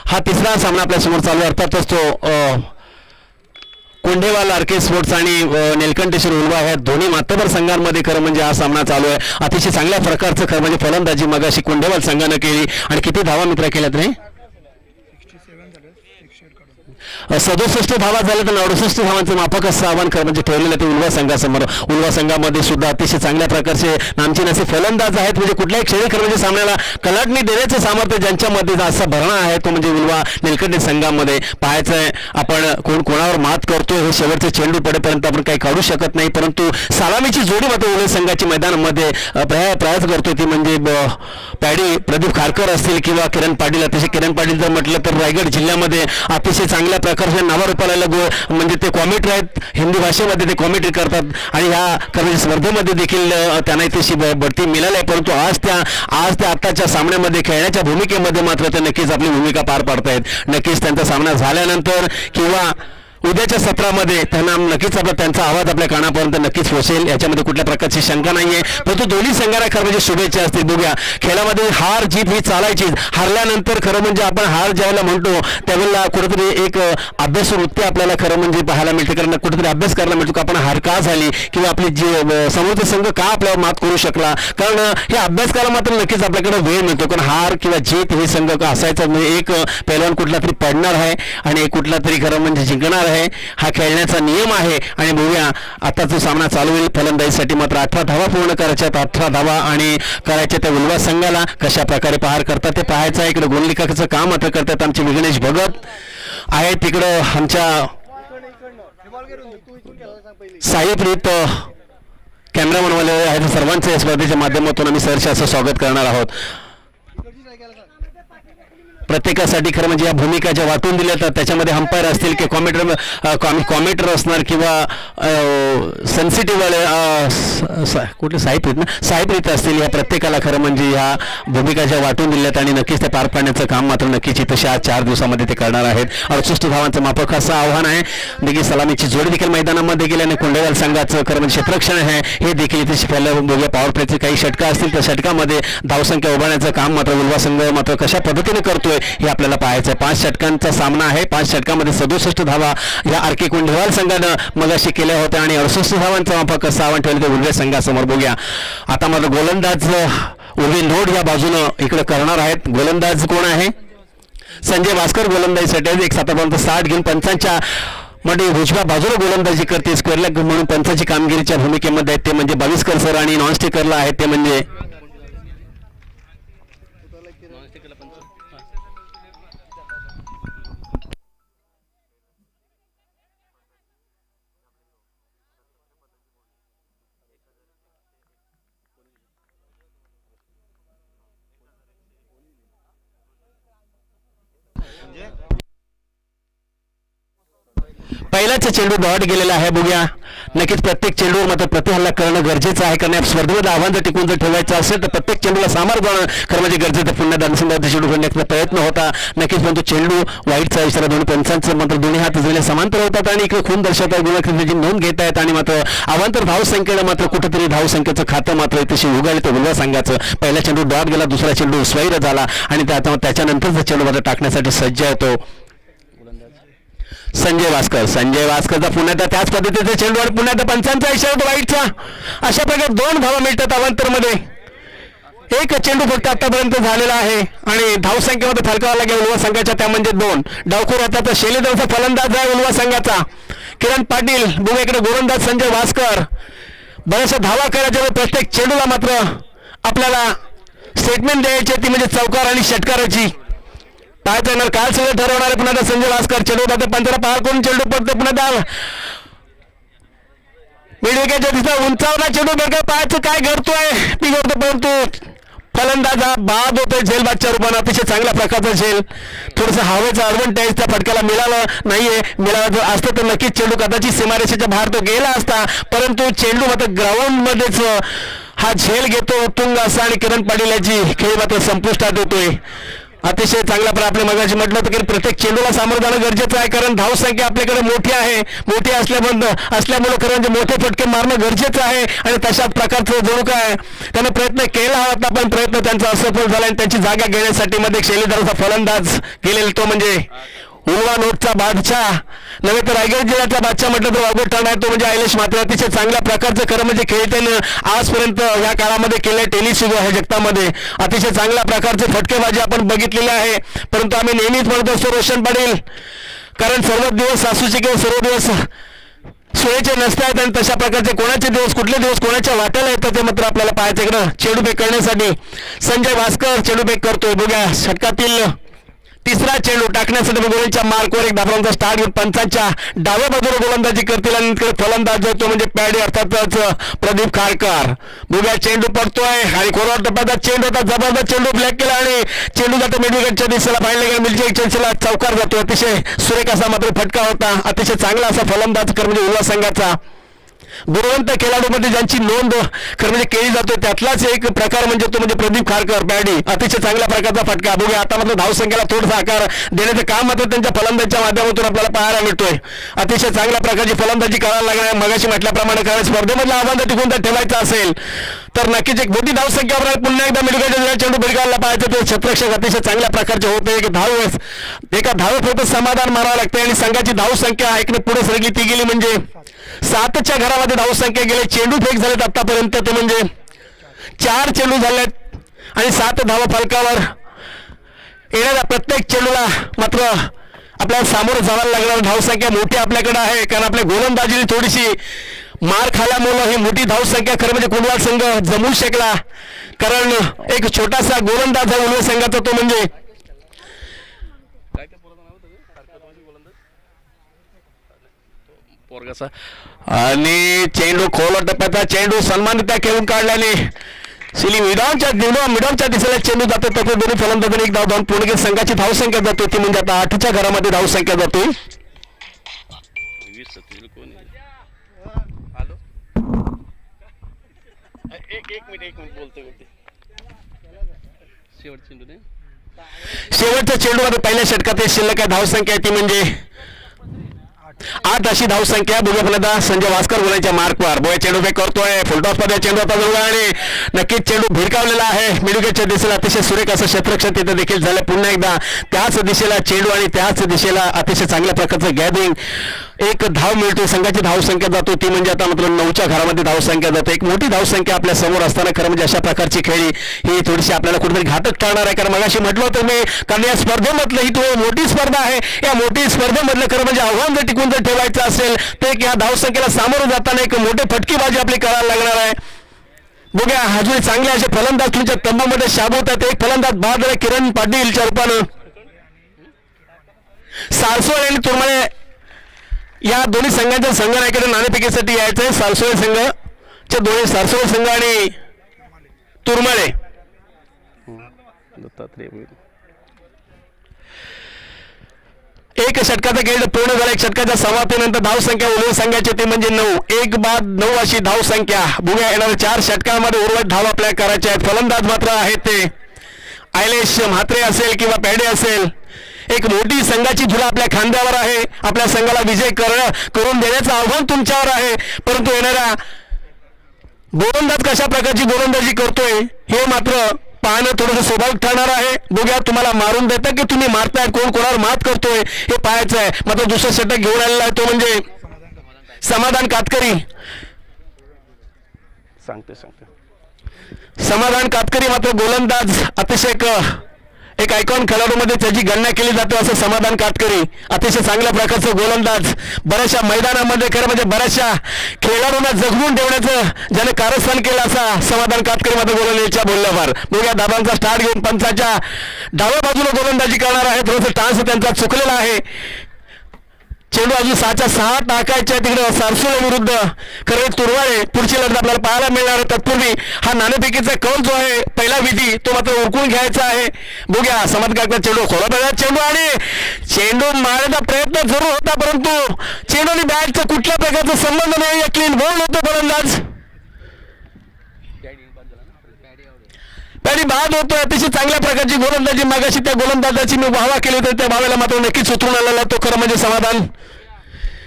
हा तिसरा सामना आपल्या समोर चालू आहे. अर्थातच तो कोंडेवाल आर्के स्पोर्ट्स आणि नीलकंठेश्वर उल्वा ह्या दोन्ही मातबर संघांमध्ये खरं म्हणजे हा सामना चालू आहे. अतिशय चांगल्या प्रकारचं खरं म्हणजे फलंदाजी मगाशी कोंडेवाल संघानं केली आणि किती धावा मित्र केल्यात रे? 67 धावा झाल्या तर 68 धावांचं मापक असं आव्हान खरं म्हणजे ठेवलेलं ते उल्वा संघासमोर. उल्वा संघामध्ये सुद्धा अतिशय चांगल्या प्रकारचे नामचीन असे फलंदाज आहेत. म्हणजे कुठल्याही खेळी खरं म्हणजे सामन्याला कलाटणी देण्याचं सामर्थ्य ज्यांच्यामध्ये असा भरणा आहे तो म्हणजे उल्वा निलकंठे संघामध्ये. पाहायचं आहे आपण कोणावर मात करतो हे शेवटचे चेंडू पडेपर्यंत आपण काही काढू शकत नाही. परंतु सलामीची जोडी मात्र उल्हा संघाची मैदानामध्ये प्रयास करतो ती म्हणजे पॅडी प्रदीप खारकर असतील किंवा किरण पाटील. अतिशय किरण पाटील जर म्हटलं तर रायगड जिल्ह्यामध्ये अतिशय चांगल्या प्रकारचे नावारूपाला म्हणजे ते कॉमेंट्री आहेत. हिंदी भाषेमध्ये ते कॉमेंट्री करतात आणि ह्या खरं स्पर्धेमध्ये देखील त्यांना इथेशी बढती मिळाली आहे. परंतु आज त्या आत्ताच्या सामन्यामध्ये खेळण्याच्या भूमिकेमध्ये मात्र ते नक्कीच आपली भूमिका पार पाडतायत. नक्कीच त्यांचा सामना झाल्यानंतर किंवा उद्याच्या सत्रामध्ये त्यांना नक्कीच त्यांचा आवाज आपल्या कानापर्यंत नक्कीच पोहोचेल, याच्यामध्ये कुठल्या प्रकारची शंका नाहीये. परंतु दोन्ही संघाला खरं म्हणजे शुभेच्छा असतील. बघूया, खेळामध्ये हार जीत ही चालायचीच. हारल्यानंतर खरं म्हणजे आपण हार ज्यावेळेला म्हणतो त्यावेळेला कुठेतरी एक अभ्यासू वृत्ती आपल्याला खरं म्हणजे पाहायला मिळते, कारण कुठेतरी अभ्यास करायला मिळतो की आपण हार का झाली किंवा आपली जी समोरचा संघ का आपल्यावर मात करू शकला. कारण हे अभ्यास करायला मात्र नक्कीच आपल्याकडे वेळ मिळतो, कारण हार किंवा जीत हे संघ असायचा म्हणजे एक पहिलवान कुठला तरी पडणार आहे आणि कुठला तरी खरं म्हणजे जिंकणार आहे. हा खेळण्याचा नियम आहे. आणि बघूया आता जो सामना चालू होईल फलंदाजीसाठी मात्र 18 धावा पूर्ण करायच्यात. 18 धावा आणि करायच्या त्या उल्वा संघाला कशा प्रकारे प्रहार करतात ते पाहायचं आहे. इकडे गोलनिकाचं काम मात्र करतात आमचे विघ्नेश भगत आहे. तिकडं आमच्या साईप्रीत कॅमेरामॅनवाले आहेत. सर्वांचं या स्पर्धेच्या माध्यमातून आम्ही सहर्ष असं स्वागत करणार आहोत. प्रत्येकासाठी खरं म्हणजे या भूमिका ज्या वाटून दिल्या तर त्याच्यामध्ये अंपायर असतील की कॉमेंटर असणार किंवा सेन्सिटिव्ह कुठले साहेबरीत असतील. या प्रत्येकाला खरं म्हणजे ह्या भूमिका ज्या वाटून दिल्यात आणि नक्कीच ते पार पाडण्याचं काम मात्र नक्कीच इथं 4 दिवसामध्ये ते करणार आहेत. 68 धावांचं माफक असं आव्हान आहे. देखील सलामीची जोडी देखील मैदानामध्ये गेली आणि कोंडेवाल संघाचं खरं म्हणजे क्षेत्ररक्षण आहे हे देखील इथे शिकायला बघूया. पॉवर प्लेचे काही षटका असतील त्या षटकामध्ये धावसंख्या उभारण्याचं काम मात्र उल्वा संघ मात्र कशा पद्धतीने करतोय हे आपल्याला पाहायचं आहे. 5 षटकांचा सामना आहे. 5 षटकामध्ये 67 धावा या आर के कोंडेवाल संघानं मगाशी केल्या होत्या आणि 68 धावांचा माफक असं आव्हान ठेवलं ते उल्वे संघासमोर. बघूया आता मात्र गोलंदाज उर्वी लोड या बाजूनं इकडे करणार आहेत. गोलंदाज कोण आहे? संजय भास्कर गोलंदाजीसाठी एक 7.60 घेऊन पंचांच्या मध्ये उजव्या बाजूला गोलंदाजी करते. स्क्वेअर लेग म्हणून पंचांची कामगिरीच्या भूमिकेमध्ये आहेत ते म्हणजे बाविस्कर सर आणि नॉनस्टिकरला आहेत ते म्हणजे पहिलाच चेंडू डॉट गेलेला आहे. बघूया नक्कीच प्रत्येक चेंडूवर मात्र प्रतिहल्ला करणं गरजेचं आहे, कारण या स्पर्धेमध्ये आव्हान जर टिकून जर ठेवायचं असेल तर प्रत्येक चेंडूला सामोरं जाणं खरं म्हणजे गरजेचं. पुन्हा दानसिंगाचा चेंडू घेण्याचा प्रयत्न होता नक्कीच, पण तो चेंडू वाईटचा इशारा दोन्ही पंचांचं मात्र दोन्ही हात जुळले समांतर होतात आणि इकडे खून दर्शवतात गुणक्रमाची नोंद घेत आहेत आणि मात्र अवांतर धावसंख्येला मात्र कुठेतरी धावसंख्येचं खातं मात्र इथे उघडलं ते उल्वा संघाचं. पहिला चेंडू डॉट गेला, दुसरा चेंडू स्वैर झाला आणि त्याच्यानंतरचा चेंडू मात्र टाकण्यासाठी सज्ज होतो संजय भास्करचा पुन्हा त्याच पद्धतीचा चेंडू आणि पुन्हा पंचांचा इशारा वाईटचा. अशा प्रकारे 2 धावा मिळतात अवांतरमध्ये. एक चेंडू फक्त आतापर्यंत झालेला आहे आणि धावसंख्येमध्ये फरकावा लागेल उल्वा संघाच्या, त्या म्हणजे 2. डावखोर आता तर शैलेंद्रचा फलंदाज आहे उल्वा संघाचा किरण पाटील. बघूया इकडे गोलंदाज संजय भास्कर. बऱ्याचशा धावा करायच्या प्रत्येक चेंडूला मात्र आपल्याला स्टेटमेंट द्यायची ती म्हणजे चौकार आणि षटकाराची. काय करणार काल सगळं ठरवणार आहे. पुन्हा संजय भास्कर चेंडू जाते पंचाला पार करून चेंडू पडतो पुन्हा दाल मिडविकेटच्या तिथं उंचावला चेंडू बघा पाहायचं काय घडतोय बिघडतो, परंतु फलंदाज हा बाद होतोय झेलबादच्या रूपानं. अतिशय चांगल्या प्रकारचा झेल. थोडंसं हवेचा ॲडव्हान्टेज त्या फटक्याला मिळालं नाहीये. मिळालं जर असतं तर नक्कीच चेंडू कदाचित सीमारेषेच्या बाहेर तो गेला असता, परंतु चेंडू मात्र ग्राउंडमध्येच हा झेल घेतो उत्तुंग असा आणि किरण पाटील याची खेळ मात्र संपुष्टात येतोय. अतिशय चांगला पण आपल्या मगाशी म्हटलं होतं की प्रत्येक चेंडूला सामोरं जाणं गरजेचं आहे, कारण धावसंख्या आपल्याकडे मोठी आहे. मोठी असल्यामुळे खरं म्हणजे मोठे फटके मारणं गरजेचं आहे आणि तशाच प्रकारचं जणू काय त्याने प्रयत्न केला होता, पण प्रयत्न त्यांचा असफल झाला आणि त्यांची जागा घेण्यासाठी मध्ये शैलेंद्रचा फलंदाज गेलेला तो म्हणजे उल्वा नोटचा बादशाह नव्हे तर रायगड जिल्ह्याचा बादशाह म्हटलं तर अवघड ठरणार तो म्हणजे आयलेश. मात्र अतिशय चांगल्या प्रकारचं खरं म्हणजे खेळत्यानं आजपर्यंत या काळामध्ये केलं टेनिस आहे जगतामध्ये. अतिशय चांगल्या प्रकारचे फटकेबाजी आपण बघितलेले आहे, परंतु आम्ही नेहमीच म्हणत असतो रोशन पाटील, कारण सर्व दिवस सासूचे किंवा सर्व दिवस सोयीचे नसतात आणि तशा प्रकारचे कोणाचे दिवस कुठले दिवस कोणाच्या वाट्याला येतात ते मात्र आपल्याला पाहायचं. इकडं चेंडू फेक करण्यासाठी संजय भास्कर चेंडू फेक करतोय. बघूया षटकातील तिसरा चेंडू टाकण्यासाठी गोलंदाजच्या मार्कवर एक धावांचा स्टार्ट घेऊन पंचांच्या डाव्या बाजूला गोलंदाजी करतील आणि फलंदाज जो तो म्हणजे पॅडी अर्थातच प्रदीप खारकर. बघूया चेंडू पडतोय आणि कोरवाड टप्प्याचा चेंडू होता, जबरदस्त चेंडू ब्लॅक केला आणि चेंडू जातो मिडविकेटच्या दिशेला पाहिलं गेलं मिल्ची चेंडूला चौकार जातो. अतिशय सुरेख असा मात्र फटका होता. अतिशय चांगला असा फलंदाज म्हणजे उल्हास संघाचा गुणवंत खेळाडूमध्ये ज्यांची नोंद खरं म्हणजे केली जाते त्यातलाच एक प्रकार म्हणजे तो म्हणजे प्रदीप खारकर बॅडी अतिशय चांगल्या प्रकारचा फटका. बघूया आता मात्र धावसंख्येला थोडासा आकार देण्याचं काम मात्र त्यांच्या फलंदाजीच्या माध्यमातून आपल्याला पाहायला मिळतोय. अतिशय चांगल्या प्रकारची फलंदाजी करायला लागणार. मगाशी म्हटल्याप्रमाणे कारण स्पर्धेमधला आव्हान टिकून जर ठेवायचं असेल तर नक्कीच एक मोठी धावसंख्या आपल्याला पुन्हा एकदा मिळवायच्या चेंडू भिरकायला पाहिजे. ते क्षेत्ररक्षक अतिशय चांगल्या प्रकारचे होते. एका धावेत फक्त समाधान मारावं लागते आणि संघाची धावसंख्या एकने पुढे सरकली ती गेली म्हणजे 7च्या घरामध्ये धावसंख्या गेले. चेंडू फेक झालेत आतापर्यंत ते म्हणजे 4 चेंडू झालेत आणि 7 धावा फलकावर येणाऱ्या प्रत्येक चेंडूला मात्र आपल्याला सामोरं जावं लागणार. धावसंख्या मोठी आपल्याकडे आहे कारण आपल्या गोलंदाजीने थोडीशी मार खाल्यामुळं ही मोठी धावसंख्या खरं म्हणजे कुंडवाल संघ जमू शकला. कारण एक छोटासा गोलंदाज आहे उल्वे संघाचा तो म्हणजे पोरगाचा आणि चेंडू खोल टप्प्याचा चेंडू सन्मानित खेळून काढल्याने सिली मिडॉनच्या दिशेला चेंडू जातो. त्याचे दोन्ही फलंदाजांनी एक धाव धावून पूर्ण केली. संघाची धावसंख्या जाते ती म्हणजे आता 8च्या घरामध्ये धावसंख्या जाते. एक मिनिट बोलते शेवटच्या चेंडूमध्ये पहिल्या षटकात शिल्लक धावसंख्या ती म्हणजे 8 अशी धावसंख्या. बघूया फलंदाज संजय वास्कर बोलायच्या मार्कवर बोया चेंडू फेक करतोय. फुलटॉस मध्ये चेंडू आता जवळ आणि नक्कीच चेंडू भिरकावलेला आहे. मिडुकेच्या दिशेला अतिशय सुरेख असं क्षेत्ररक्षण तिथे देखील झालं. पुन्हा एकदा त्याच दिशेला चेंडू आणि त्याच दिशेला अतिशय चांगल्या प्रकारचं गॅदरिंग. एक धाव मिळतो. संघाची धावसंख्या जातो ती म्हणजे आता मात्र 9च्या घरामध्ये धावसंख्या जातो. एक मोठी धावसंख्या आपल्या समोर असताना खरं म्हणजे अशा प्रकारची खेळी ही थोडीशी आपल्याला कुठेतरी घातक ठरणार आहे. कारण मगाशी म्हटलं होतं मी कारण या स्पर्धेमधलं ही मोठी स्पर्धा आहे. या मोठी स्पर्धेमधलं खरं म्हणजे आव्हान जर टिकून जर ठेवायचं असेल तर या धावसंख्येला सामोरं जाताना एक मोठी फटकीबाजी आपली करायला लागणार आहे. बघूया अजून चांगले असे फलंदाज तुमच्या तंबूमध्ये शाबवतात. एक फलंदाज बाद आहे किरण पाटीलच्या रूपानं. सारसोळ आणि तुरमळे या दोन्ही संघांच्या संघनायकांना नाणेफेकीसाठी यायचं आहे. सारसोळ संघाचे दोन्ही सारसोळ संघ आणि तुरमळे एक षटकाचा खेळ पूर्ण झाला. एक षटकाच्या समाप्तीनंतर धावसंख्या उल्वे संघाची ते म्हणजे 9. 1 बाद 9 अशी धावसंख्या. बघूया येणाऱ्या 4 षटकांमध्ये उर्वरित धाव आपल्याला करायच्या आहेत. फलंदाज मात्र आहेत ते आयलेश म्हात्रे असेल किंवा पॅडे असेल. एक मोठी संघाची धुरा आपल्या खांद्यावर आहे. आपल्या संघाला विजय करून देण्याचं आव्हान तुमच्यावर आहे. परंतु येणाऱ्या गोलंदाज कशा प्रकारची गोलंदाजी करतोय हे मात्र पाहणं थोडंसं स्वाभाविक ठरणार आहे. बघूया तुम्हाला मारून देतं की तुम्ही मारताय, कोण कोणावर मात करतोय हे पाहायचं आहे. मात्र दुसरा षटक घेऊन आलेला आहे तो म्हणजे समाधान कातकरी. समाधान कातकरी मात्र गोलंदाज अतिशय एक आयकॉन खेळाडूमध्ये त्याची गणना केली जाते असं समाधान कातकरी. अतिशय चांगल्या प्रकारचं गोलंदाज. बऱ्याचशा मैदानामध्ये खरं म्हणजे बऱ्याचशा खेळाडूंना जगवून ठेवण्याचं ज्याने कारस्थान केलं असा समाधान कातकरी मात्र गोलंदाजीच्या बोलल्यावर. बघूया दाबांचा स्टार्ट घेऊन पंचाच्या डाव्या बाजूला गोलंदाजी करणार आहे. थोडंसं टान्स त्यांचा चुकलेला आहे. चेंडू अजून 6च्या 6 टाकायच्या तिकडे सारसोळे विरुद्ध खरं तुरवाळे पुढची लढत आपल्याला पाहायला मिळणार आहे. तत्पूर्वी हा नाणेफेकीचा कौल जो आहे पहिला विधी तो मात्र उरकून घ्यायचा आहे. बघूया समाधान चेंडू खोला पाहिजे. चेंडू आणि चेंडू मारण्याचा प्रयत्न जरूर होता परंतु चेंडू आणि बॅटचा कुठल्या प्रकारचा संबंध नाही. क्लीन बॉल होतो फलंदाज पॅडी बाद होतो. अतिशय चांगल्या प्रकारची गोलंदाजी. मागाशी त्या गोलंदाजाची मी वाहवा केली होती त्या वाहव्याला मात्र नक्कीच उतरून आलेला तो खरं म्हणजे समाधान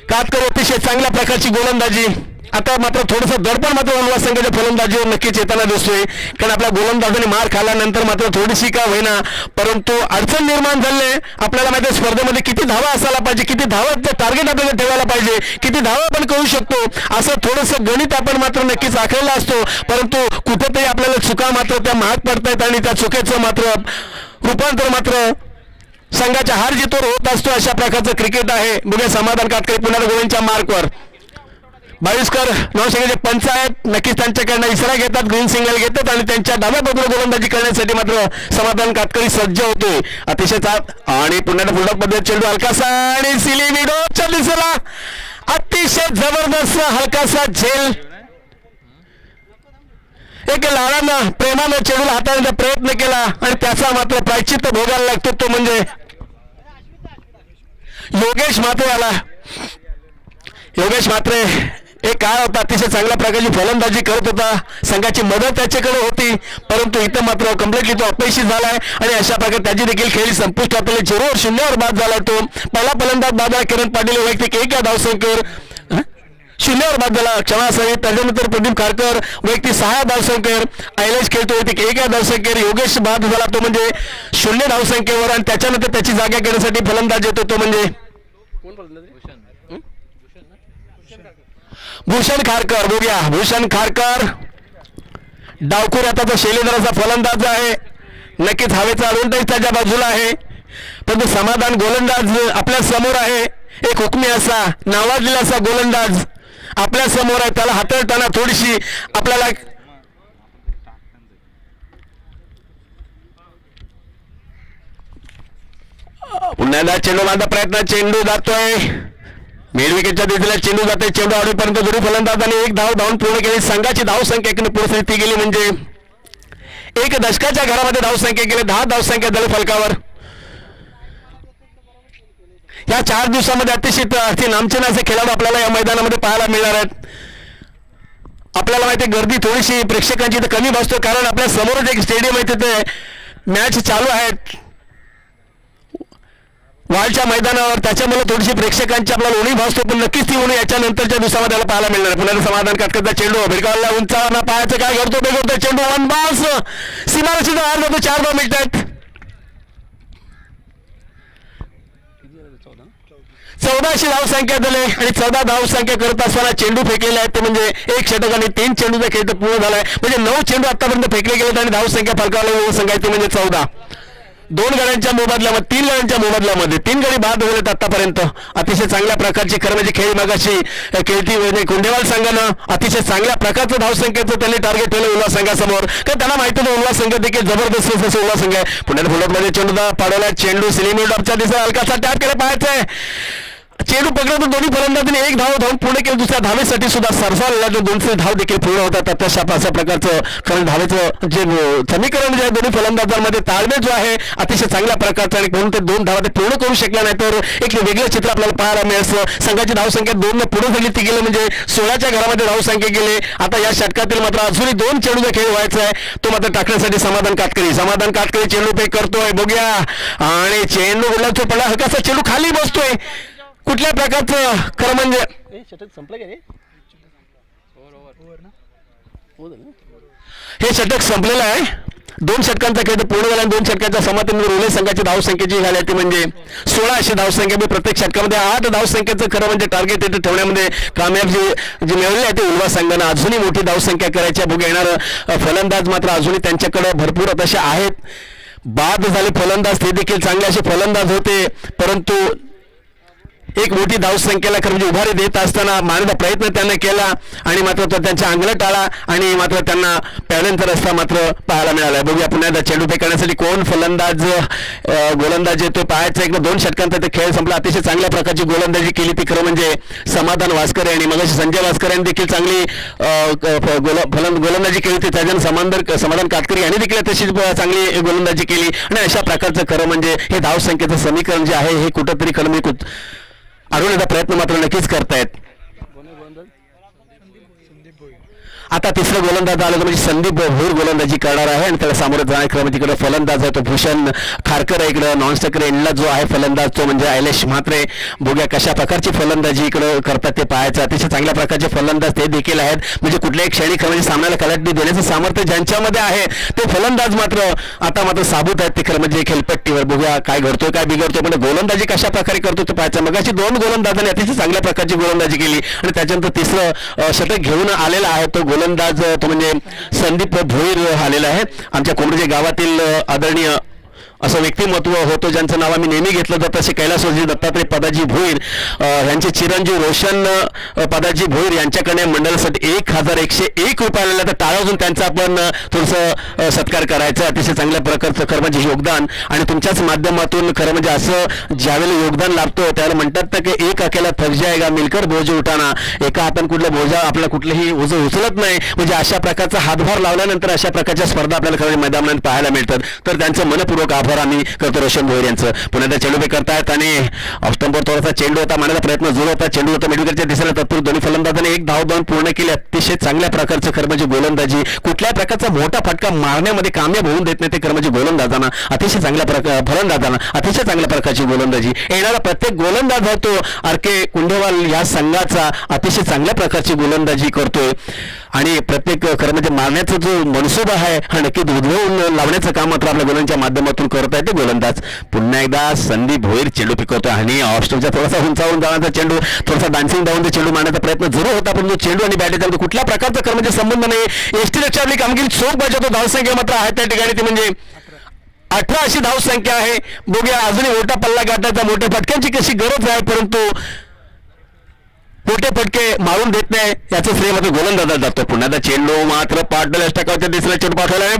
कातकर. अतिशय चांगल्या प्रकारची गोलंदाजी. आता मात्र थोडंसं दडपण मात्र उल्वा संघाच्या फलंदाजीवर नक्कीच येताना दिसतोय. कारण आपल्या गोलंदाजाने मार खाल्यानंतर मात्र थोडीशी का होईना परंतु अडचण निर्माण झाली. आपल्याला माहिती स्पर्धेमध्ये किती धावा असायला पाहिजे, किती धावाचं टार्गेट आपल्याला ठेवायला पाहिजे, किती धावा आपण करू शकतो असं थोडंसं गणित आपण मात्र नक्कीच आखलेला असतो. परंतु कुठेतरी आपल्याला चुका मात्र त्या महाग पडतायत आणि त्या चुकीचं मात्र रूपांतर मात्र संघाच्या हार जितोर होत असतो. अशा प्रकारचं क्रिकेट आहे. बघूया समाधान कातकरी पुन्हा गोळींच्या मार्कवर. बाविस्कर नवसंघाचे पंच आहेत. नक्कीच त्यांच्याकडनं इशारा घेतात, ग्रीन सिग्नल घेतात आणि त्यांच्या डाव्या बाजूला गोलंदाजी करण्यासाठी मात्र समाधान कातकरी सज्ज होतोय. अतिशय आणि पुन्हा फुलडॉक पद्धत चेंडू हलकासा आणि सिली विडोच्या दिशेला अतिशय जबरदस्त हलकासा झेल. एक लाडानं प्रेमानं चेंडूला हाताळण्याचा प्रयत्न केला आणि त्याचा मात्र प्रायश्चित्त भोगायला लागतो तो म्हणजे योगेश म्हात्रे आला. योगेश म्हात्रे एक काळ होता अतिशय चांगल्या प्रकारची फलंदाजी करत होता, संघाची मदत त्याच्याकडे होती, परंतु इथं मात्र कम्प्लिटली तो अपयशी झालाय आणि अशा प्रकारे त्याची देखील खेळी संपुष्टात आली. 0-0 बाद झालाय तो. पहिला फलंदाज बाद झाला किरण पाटील वैयक्तिक 1 या धावसंख्येवर 0 बाद झाला, क्षमा असावी. त्याच्यानंतर प्रदीप खारकर वैयक्तिक 6 धावसंख्येवर, ऐलेश खेळतो वैयक्तिक 1 या धावसंख्येवर, योगेश बाद झाला तो म्हणजे 0 धावसंख्येवर आणि त्याच्यानंतर त्याची जागा घेण्यासाठी फलंदाज येतो तो म्हणजे भूषण खारकर. बघूया भूषण खारकर डावखुर आता तो शैलेंद्राचा फलंदाज आहे, नक्कीच हवेचा अडवंटेज त्याच्या बाजूला आहे, परंतु समाधान गोलंदाज आपल्या समोर आहे. एक हुकमी असा नावाजलेला असा गोलंदाज आपल्या समोर आहे, त्याला हाताळताना थोडीशी आपल्याला पुन्हा एकदा चेंडू बांधा प्रयत्न, चेंडू जातोय मिड विकेटच्या दिशेला, चेंडू जातोय, चेंडू आवडेपर्यंत जोडी फलंदाजाने 1 धाव धावून पूर्ण केली. संघाची धावसंख्या एकने पुढे ती गेली म्हणजे 1 दशकाच्या घरामध्ये धावसंख्या गेली, 10 धावसंख्या झाली फलकावर. या 4 दिवसामध्ये अतिशय नामचीन असे खेळाडू आपल्याला या मैदानामध्ये पाहायला मिळणार आहेत. आपल्याला माहिती आहे गर्दी थोडीशी प्रेक्षकांची तर कमी भासतो, कारण आपल्या समोरच एक स्टेडियम आहे, तिथे मॅच चालू आहेत वालच्या मैदानावर, त्याच्यामुळे थोडीशी प्रेक्षकांची आपल्याला उणी भासतो, पण नक्कीच ती उणी याच्यानंतरच्या दिवसामध्ये आपल्याला पाहायला मिळणार. पुन्हा समाधान काटकरचा चेंडू भिरकावला उंचावरला, पाहायचं काय घडतो बेघडतो, चेंडू वन बास सीमारेषेचा आर जातो. 4 धाव मिळतात. 14शी धावसंख्या झाली आणि 14 धावसंख्या करत असताना चेंडू फेकलेले आहेत ते म्हणजे 1 षटक आणि 3 चेंडूचा खेळ तर पूर्ण झालाय, म्हणजे 9 चेंडू आतापर्यंत फेकले गेलेत आणि धावसंख्या फलकावला संघाची म्हणजे 14. 2 गड्यांच्या मोबदल्यामध्ये 3 गड्यांच्या मोबदल्यामध्ये 3 गडी बाद झालेत आतापर्यंत. अतिशय चांगल्या प्रकारची खरं म्हणजे खेळी मागाशी खेळती म्हणजे कुंडेवाल संघानं अतिशय चांगल्या प्रकारचं धावसंख्येचं त्यांनी टार्गेट ठेवलं उल्हास संघासमोर, कारण त्यांना माहिती होतं उल्हास संघ देखील जबरदस्त असं उल्हास संघ आहे. पुण्यात फुलतमध्ये चेंडूचा पाडवला, चेंडू सिनेमी डॉपच्या दिशेला हलकासा टॅप केला, पाहायचंय चेंडू पकडतो, दोन्ही फलंदाजांनी 1 धाव धावून पूर्ण केलं. दुसऱ्या धावेसाठी सुद्धा सरसावलेला 200 धाव देखील पूर्ण होतात. अशा प्रकारचं खरं धावेचं जे समीकरण जे आहे दोन्ही फलंदाजांमध्ये ताळमेळ जो आहे अतिशय चांगल्या प्रकारचा आणि म्हणून ते 2 धावा ते पूर्ण करू शकल्या नाही तर एक वेगळं चित्र आपल्याला पाहायला मिळालं. संघाची धावसंख्या 2 ने पुढे झाली, ती गेली म्हणजे 16च्या घरामध्ये धावसंख्या गेली. आता या षटकातील मात्र अजूनही 2 चेंडूचा खेळ व्हायचा आहे, तो मात्र टाकण्यासाठी समाधान काटकरी चेंडू पे करतोय. बघूया आणि चेंडू गुलाबचा पडला, हलकासा चेंडू खाली बसतोय. कुठल्या प्रकारचं खरं म्हणजे षटक संपलं का रे? हे षटक संपलेलं आहे. 2 षटकांचा खेळ पूर्ण झाला, 2 षटकांच्या समाप्तीमध्ये रोले संघाची धावसंख्येची झाली ती म्हणजे 16 अशी धावसंख्या. प्रत्येक षटकामध्ये 8 धावसंख्येचं खरं म्हणजे टार्गेट इथे ठेवण्यामध्ये कामयाब जी मिळवली आहे ते उल्हास संघानं अजूनही मोठी धावसंख्या करायच्या बघ येणार फलंदाज मात्र अजूनही त्यांच्याकडे भरपूर तसे आहेत. बाद झाले फलंदाज ते देखील चांगले असे फलंदाज होते, परंतु एक मोठी धावसंख्येला खरं म्हणजे उभारी देत असताना मारण्याचा प्रयत्न त्यांनी केला आणि मात्र तो त्यांच्या अंगलट आला आणि मात्र त्यांना पॅडनचा रस्ता मात्र पाहायला मिळाला. बघूया पुन्हा एकदा चेंडू फेकण्यासाठी कोण फलंदाज गोलंदाज येतो पाहायचं. एकदा 2 षटकांचा ते खेळ संपला. अतिशय चांगल्या प्रकारची गोलंदाजी केली ती खरं म्हणजे समाधान वास्कर आणि मगाशी संजय वास्कर यांनी देखील चांगली गोलंदाजी केली होती. त्याच्यानं समाधान काटकरी यांनी देखील तशी चांगली गोलंदाजी केली आणि अशा प्रकारचं खरं म्हणजे हे धावसंख्येचं समीकरण जे आहे हे कुठंतरी खरं म्हणजे अडवण्याचा प्रयत्न मात्र नक्कीच करतायत. आता तिसरा गोलंदाज आला म्हणजे संदीप भोईर गोलंदाजी करणार आहे आणि त्याला सामोरं जाणार क्रम तिकडे फलंदाज आहे तो भूषण खारकर आहे. इकडे नॉनस्टॉकर एंडला जो आहे फलंदाज तो म्हणजे ऐलेश म्हात्रे. बघूया कशा प्रकारची फलंदाजी इकडे करतात ते पाहायचं. अतिशय चांगल्या प्रकारचे फलंदाज ते देखील आहेत, म्हणजे कुठल्याही क्षणी खरं म्हणजे सामन्याला कलाटणी देण्याचं सामर्थ्य ज्यांच्यामध्ये आहे ते फलंदाज मात्र आता मात्र साबूत आहेत ते खरं म्हणजे खेळपट्टीवर. बघूया काय घडतोय काय बिघडतोय, पण गोलंदाजी कशा प्रकारे करतो ते पाहायचं. मगाशी 2 गोलंदाजांनी अतिशय चांगल्या प्रकारची गोलंदाजी केली आणि त्याच्यानंतर तिसरं षटक घेऊन आलेला आहे तो गोलंदाज तो म्हणजे संदीप भोईर आलेला आहे. आमच्या कोंबडे गावातील आदरणीय असं व्यक्तिमत्व होतं ज्यांचं नाव आम्ही नेहमी घेतलं जातं असे कैलासवासी दत्तात्रय पदाजी भोईर यांचे चिरंजीव रोशन पदाजी भोईर यांच्याकडे मंडळासाठी 1101 रुपये आलेला, तर टाळा वाजून त्यांचा आपण थोडंसं सत्कार करायचा. अतिशय चांगल्या प्रकारचं खरं म्हणजे योगदान आणि तुमच्याच माध्यमातून खरं म्हणजे असं ज्यावेळेला योगदान लाभतो त्यावेळेला म्हणतात की एक अकेला थक जाएगा मिलकर बोझ उठाना, एका हाताने कुठलं बोजा आपल्याला कुठलेही ओझं उचलत नाही. म्हणजे अशा प्रकारचा हातभार लावल्यानंतर अशा प्रकारच्या स्पर्धा आपल्याला खरं मैदानात पाहायला मिळतात. तर त्यांचं मनपूर्वक आभार आभार आम्ही करतो रोशन भोईर यांचं. पुन्हा त्या चेंडू करतायत आणि ऑस्टंबर थोडासा चेंडू होता मारण्याचा प्रयत्न जोर होता. चेंडू होता मेडुकरच्या दिशेला तत्पूर्वी दोन्ही फलंदाजांनी एक धाव दोन पूर्ण केली. अतिशय चांगल्या प्रकारचं खरं म्हणजे गोलंदाजी, कुठल्याही प्रकारचा मोठा फटका मारण्यामध्ये कामयाब होऊन देत नाही ते खरं म्हणजे गोलंदाजांना, अतिशय चांगल्या फलंदाजांना अतिशय चांगल्या प्रकारची गोलंदाजी. येणारा प्रत्येक गोलंदाज आहे तो आर.के. कुंडेवाल या संघाचा अतिशय चांगल्या प्रकारची गोलंदाजी करतोय आणि प्रत्येक खरं म्हणजे मारण्याचा जो मनसुबा आहे हा नक्कीच उद्भवून लावण्याचं काम मात्र आपल्या गोलांच्या माध्यमातून करत आहे ते गोलंदाज. पुन्हा एकदा संदीप भोईर चेंडू पिकवतोय आणि ऑस्ट्रेलियाचा थोडासा उंचावून जाण्याचा चेंडू, थोडासा डान्सिंग डाऊन चेंडू मारण्याचा प्रयत्न जरूर होता, परंतु चेंडू आणि बॅटच्या कुठल्या प्रकारचा खरं म्हणजे संबंध नाही. एसटी लक्ष आपली कामगिरी चोख बजावतो. धावसंख्या मात्र आहे त्या ठिकाणी ती म्हणजे 18 अशी धावसंख्या आहे. बघूया अजूनही मोठा पल्ला गाठायचा, मोठ्या फटक्यांची कशी गरज आहे, परंतु मोठे फटके मारून देत नाही याचं श्रेय मात्र गोलंदाजाला जातो. पुन्हा एकदा चेंडू मात्र पाटला टाकावच्या दिसला चेंडू पाठवला आणि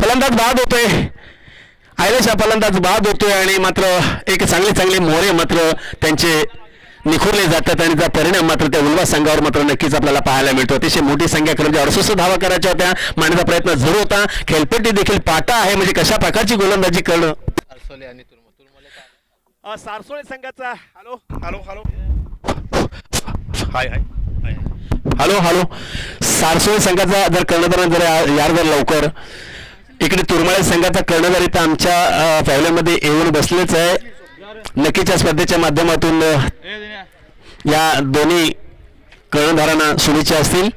फलंदाज बाद होतोय. आयलेशा फलंदाज बाद होतोय आणि मात्र एक चांगले मोरे मात्र त्यांचे निखोरले जातात आणि त्याचा परिणाम मात्र त्या उल्हास संघावर मात्र नक्कीच आपल्याला पाहायला मिळतो. अतिशय मोठी संख्या म्हणजे 68 धावा करायच्या होत्या, मारण्याचा प्रयत्न जरूर होता. खेळपट्टी देखील पाटा आहे, म्हणजे कशा प्रकारची गोलंदाजी करणं. सारसोळे संघाचा hello hello hello hi hi hello hello Sarsole संघाचा जर कर्णधार जर यार जर लवकर इकडे तुरमाळे संघाचा कर्णधार इथं आमच्या फायल्यामध्ये येऊन बसलेच आहे. नक्कीच या स्पर्धेच्या माध्यमातून या दोन्ही कर्णधारांना शुभेच्छा असतील.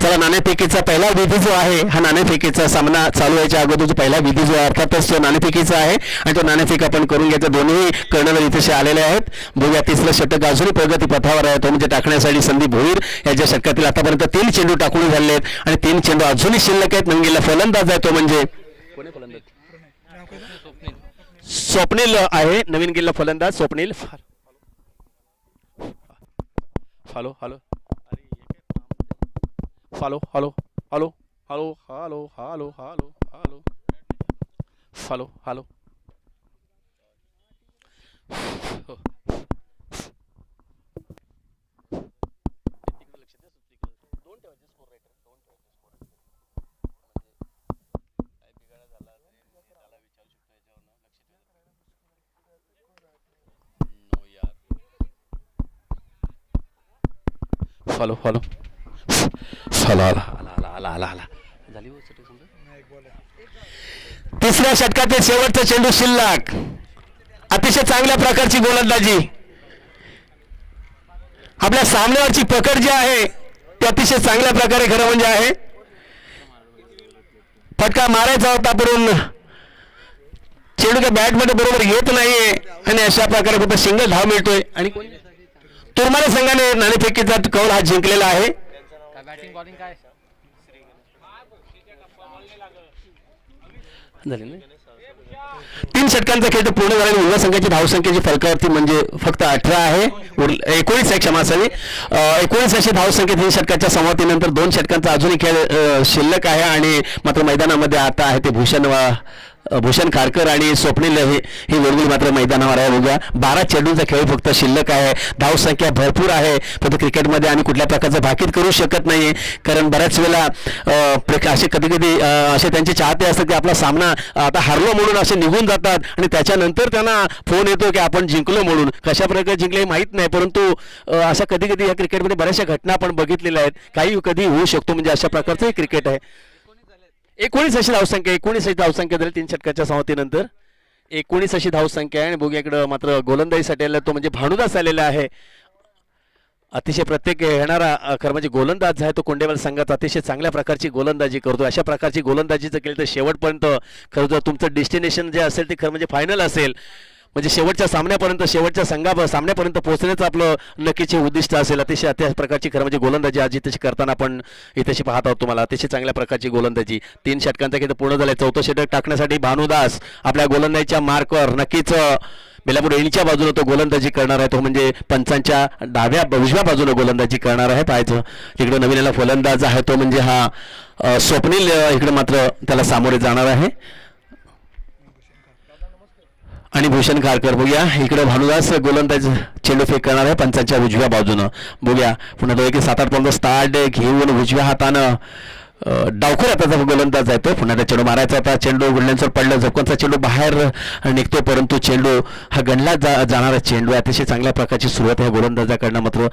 चला, नाणेफेकीचा पहिला विधी जो आहे हा नाणेफेकीचा सामना चालू व्हायच्या अगोदर जो पहिला विधी जो आहे अर्थातच तो नाणेफेकीचा आहे आणि तो नाणेफेक आपण करून घ्यायचा. दोन्ही कर्णधार इथे आलेले आहेत. बघूया तिसरं षटक अजूनही प्रगती पथावर आहे, तो म्हणजे टाकण्यासाठी संदीप भोईर याच्या षटकातील आतापर्यंत 3 चेंडू टाकून झाले आहेत आणि 3 चेंडू अजूनही शिल्लक आहेत. नंगीला फलंदाज आहे तो म्हणजे स्वप्नील आहे. नवीन गेलेला फलंदाज Swapnil. Hello hello hello hello hello hello hello hello hello hello hello hello hello hello तिसऱ्या षटकातील शेवटचा चेंडू शिल्लक. अतिशय चांगल्या प्रकारची गोलंदाजी. आपल्या सामन्यावरची पकड जी आहे ती अतिशय चांगल्या प्रकारे खरं म्हणजे आहे. फटका मारायचा होता परंतु चेंडू त्या बॅटमध्ये बरोबर येत नाहीये आणि अशा प्रकारे फक्त सिंगल धाव मिळतोय आणि तुरमाळे संघाने नाणेफेकीचा कौल हा जिंकलेला आहे. तीन षटकांचा खेळ पूर्ण झाला. उल्हास संघाची धावसंख्येची फलकावरती म्हणजे फक्त 18 आहे. 19 आहे, क्षमा असावी. 19 अशी धावसंख्या 3 षटकाच्या समाप्तीनंतर 2 षटकांचा अजूनही खेळ शिल्लक आहे आणि मात्र मैदानामध्ये आता आहे ते भूषण खारकर आणि स्वप्नील ही वडगुल मात्र मैदानावर आहे. बघा 12 चेंडूंचा खेळ फक्त शिल्लक आहे. धावसंख्या भरपूर आहे. फक्त क्रिकेटमध्ये आम्ही कुठल्या प्रकारचं भाकीत करू शकत नाही, कारण बऱ्याच वेळेला असे कधी असे त्यांचे चाहते असतात की आपला सामना आता हारलो म्हणून असे निघून जातात आणि त्याच्यानंतर त्यांना फोन येतो की आपण जिंकलो म्हणून. कशा प्रकारे जिंकले माहीत नाही, परंतु अशा कधी या क्रिकेटमध्ये बऱ्याचशा घटना आपण बघितलेल्या आहेत. काही कधी होऊ शकतो, म्हणजे अशा प्रकारचं क्रिकेट आहे. 19 अशी धावसंख्या 19 अशी धावसंख्या झाली 3 षटकाच्या समाप्तीनंतर. 19 अशी धावसंख्या आहे आणि बघूया इकडं मात्र गोलंदाजीसाठी आलेला तो म्हणजे भानुदास आलेला आहे. अतिशय प्रत्येक येणारा खरं म्हणजे गोलंदाज आहे तो कोंडेवाल संघाचा अतिशय चांगल्या प्रकारची गोलंदाजी करतो. अशा प्रकारची गोलंदाजीचं केलं तर शेवटपर्यंत खरं तर तुमचं डेस्टिनेशन जे असेल ते खरं म्हणजे फायनल असेल, म्हणजे शेवटच्या सामन्यापर्यंत सामन्यापर्यंत पोहोचण्याचं आपलं नक्कीचे उद्दिष्ट असेल. अतिशय प्रकारची खरं म्हणजे गोलंदाजी आज इथे करताना आपण इथे पाहत आहोत. तुम्हाला अतिशय चांगल्या प्रकारची गोलंदाजी. 3 षटकांचा खेळ पूर्ण झालाय. 4थं षटक टाकण्यासाठी भानुदास आपल्या गोलंदाजीच्या मार्कवर नक्कीच बेलापूर एळीच्या बाजूने तो गोलंदाजी करणार आहे. तो म्हणजे पंचांच्या उजव्या बाजूने गोलंदाजी करणार आहे. पाहायचं इकडे नवीन फलंदाज आहे तो म्हणजे हा स्वप्नील इकडे मात्र त्याला सामोरे जाणार आहे आणि भूषण खारकर. बघूया इकडे भानुदास गोलंदाज चेंडू फेक करणार आहे पंचांच्या उजव्या बाजूनं. बघूया पुन्हा 2-1 7-8 पर्यंत स्टार्ट घेऊन उजव्या हातानं डावखुर आता गोलंदाज आहे तो. पुन्हा चेंडू मारायचा होता, चेंडू गुडल्यांसवर पडलं, झपकनचा चेंडू बाहेर निघतो, परंतु चेंडू हा गणला जाणारा चेंडू आहे. अतिशय चांगल्या प्रकारची सुरुवात ह्या गोलंदाजाकडनं मात्र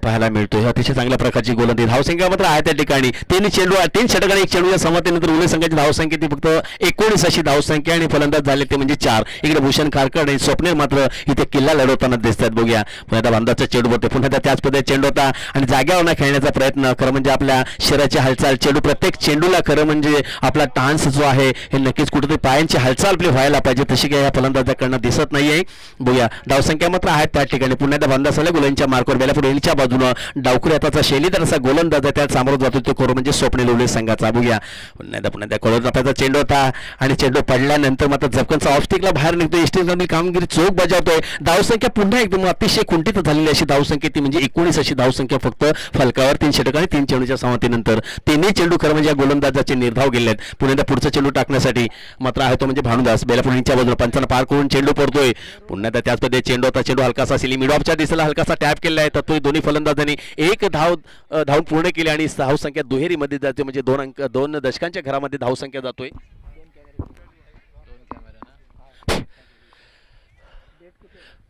पाहायला मिळतोय. अतिशय चांगल्या प्रकारची गोलंदाजी. धावसंख्या मात्र आहे त्या ठिकाणी 3 षटक आणि 1 चेंडू या समाप्तीनंतर उर्वरित संघाची धावसंख्या ती फक्त 19 अशी धावसंख्या आणि फलंदाज झाले ते म्हणजे 4. इकडे भूषण खारकर आणि स्वप्नील मात्र इथे किल्ला लढवताना दिसतात. बघूया पुन्हा बांधाचा चेंडू होते, पुन्हा त्याच पद्धतीने चेंडू होता आणि जाग्यावर खेळण्याचा प्रयत्न. खरं म्हणजे आपल्या शरीराची हालचाल, चेंडू प्रत्येक चेंडूला खरं म्हणजे आपला टान्स जो आहे हे नक्कीच कुठेतरी पायांची हालचाल आपली व्हायला पाहिजे, तशी काही या फलंदाजाकडनं दिसत नाहीये. बघूया धावसंख्या मात्र आहेत त्या ठिकाणी. पुन्हा त्या बांधासाला गोलांच्या मार्कवर बेलापुढेच्या बाजूनं डावखुरी हाताचा शैलीदार असा गोलंदाज आहे, त्यात सामोरं जातो तो खरं म्हणजे स्वप्नील उल्ले संघाचा. बघूया पुन्हा त्या कोलंदाजाचा चेंडू होता आणि चेंडू पडल्यानंतर मात्र झपकनचा ऑफस्टिकला बाहेर निघतो. इष्टिंगची कामगिरी चोख बजावतोय. धावसंख्या पुन्हा एकदम अतिशय कुंठित झालेली अशी धावसंख्या ती म्हणजे 19 अशी धावसंख्या फक्त फलकावर 3 षटक आणि 3 चेंडूच्या समाप्तीनंतर. 3 चेंडू खरं म्हणजे गोलंदाजाचे निर्धाव गेले आहेत. पुन्हा पुढचा चेंडू टाकण्यासाठी मात्र आहे तो म्हणजे भानुदास. बेलापुढींच्या बाजूला पंचांना पार करून चेंडू पडतोय. पुन्हा त्याच पद्धतीने चेंडू होता, चेंडू हलकासा सिली मिडऑफच्या दिशेला हलकासा टॅप केला आहे. तत्पूर्वी दोन्ही फलंदाजांनी 1 धाव पूर्ण केली आणि धावसंख्या दुहेरीमध्ये जाते म्हणजे 2 दशकांच्या घरामध्ये धावसंख्या जातोय.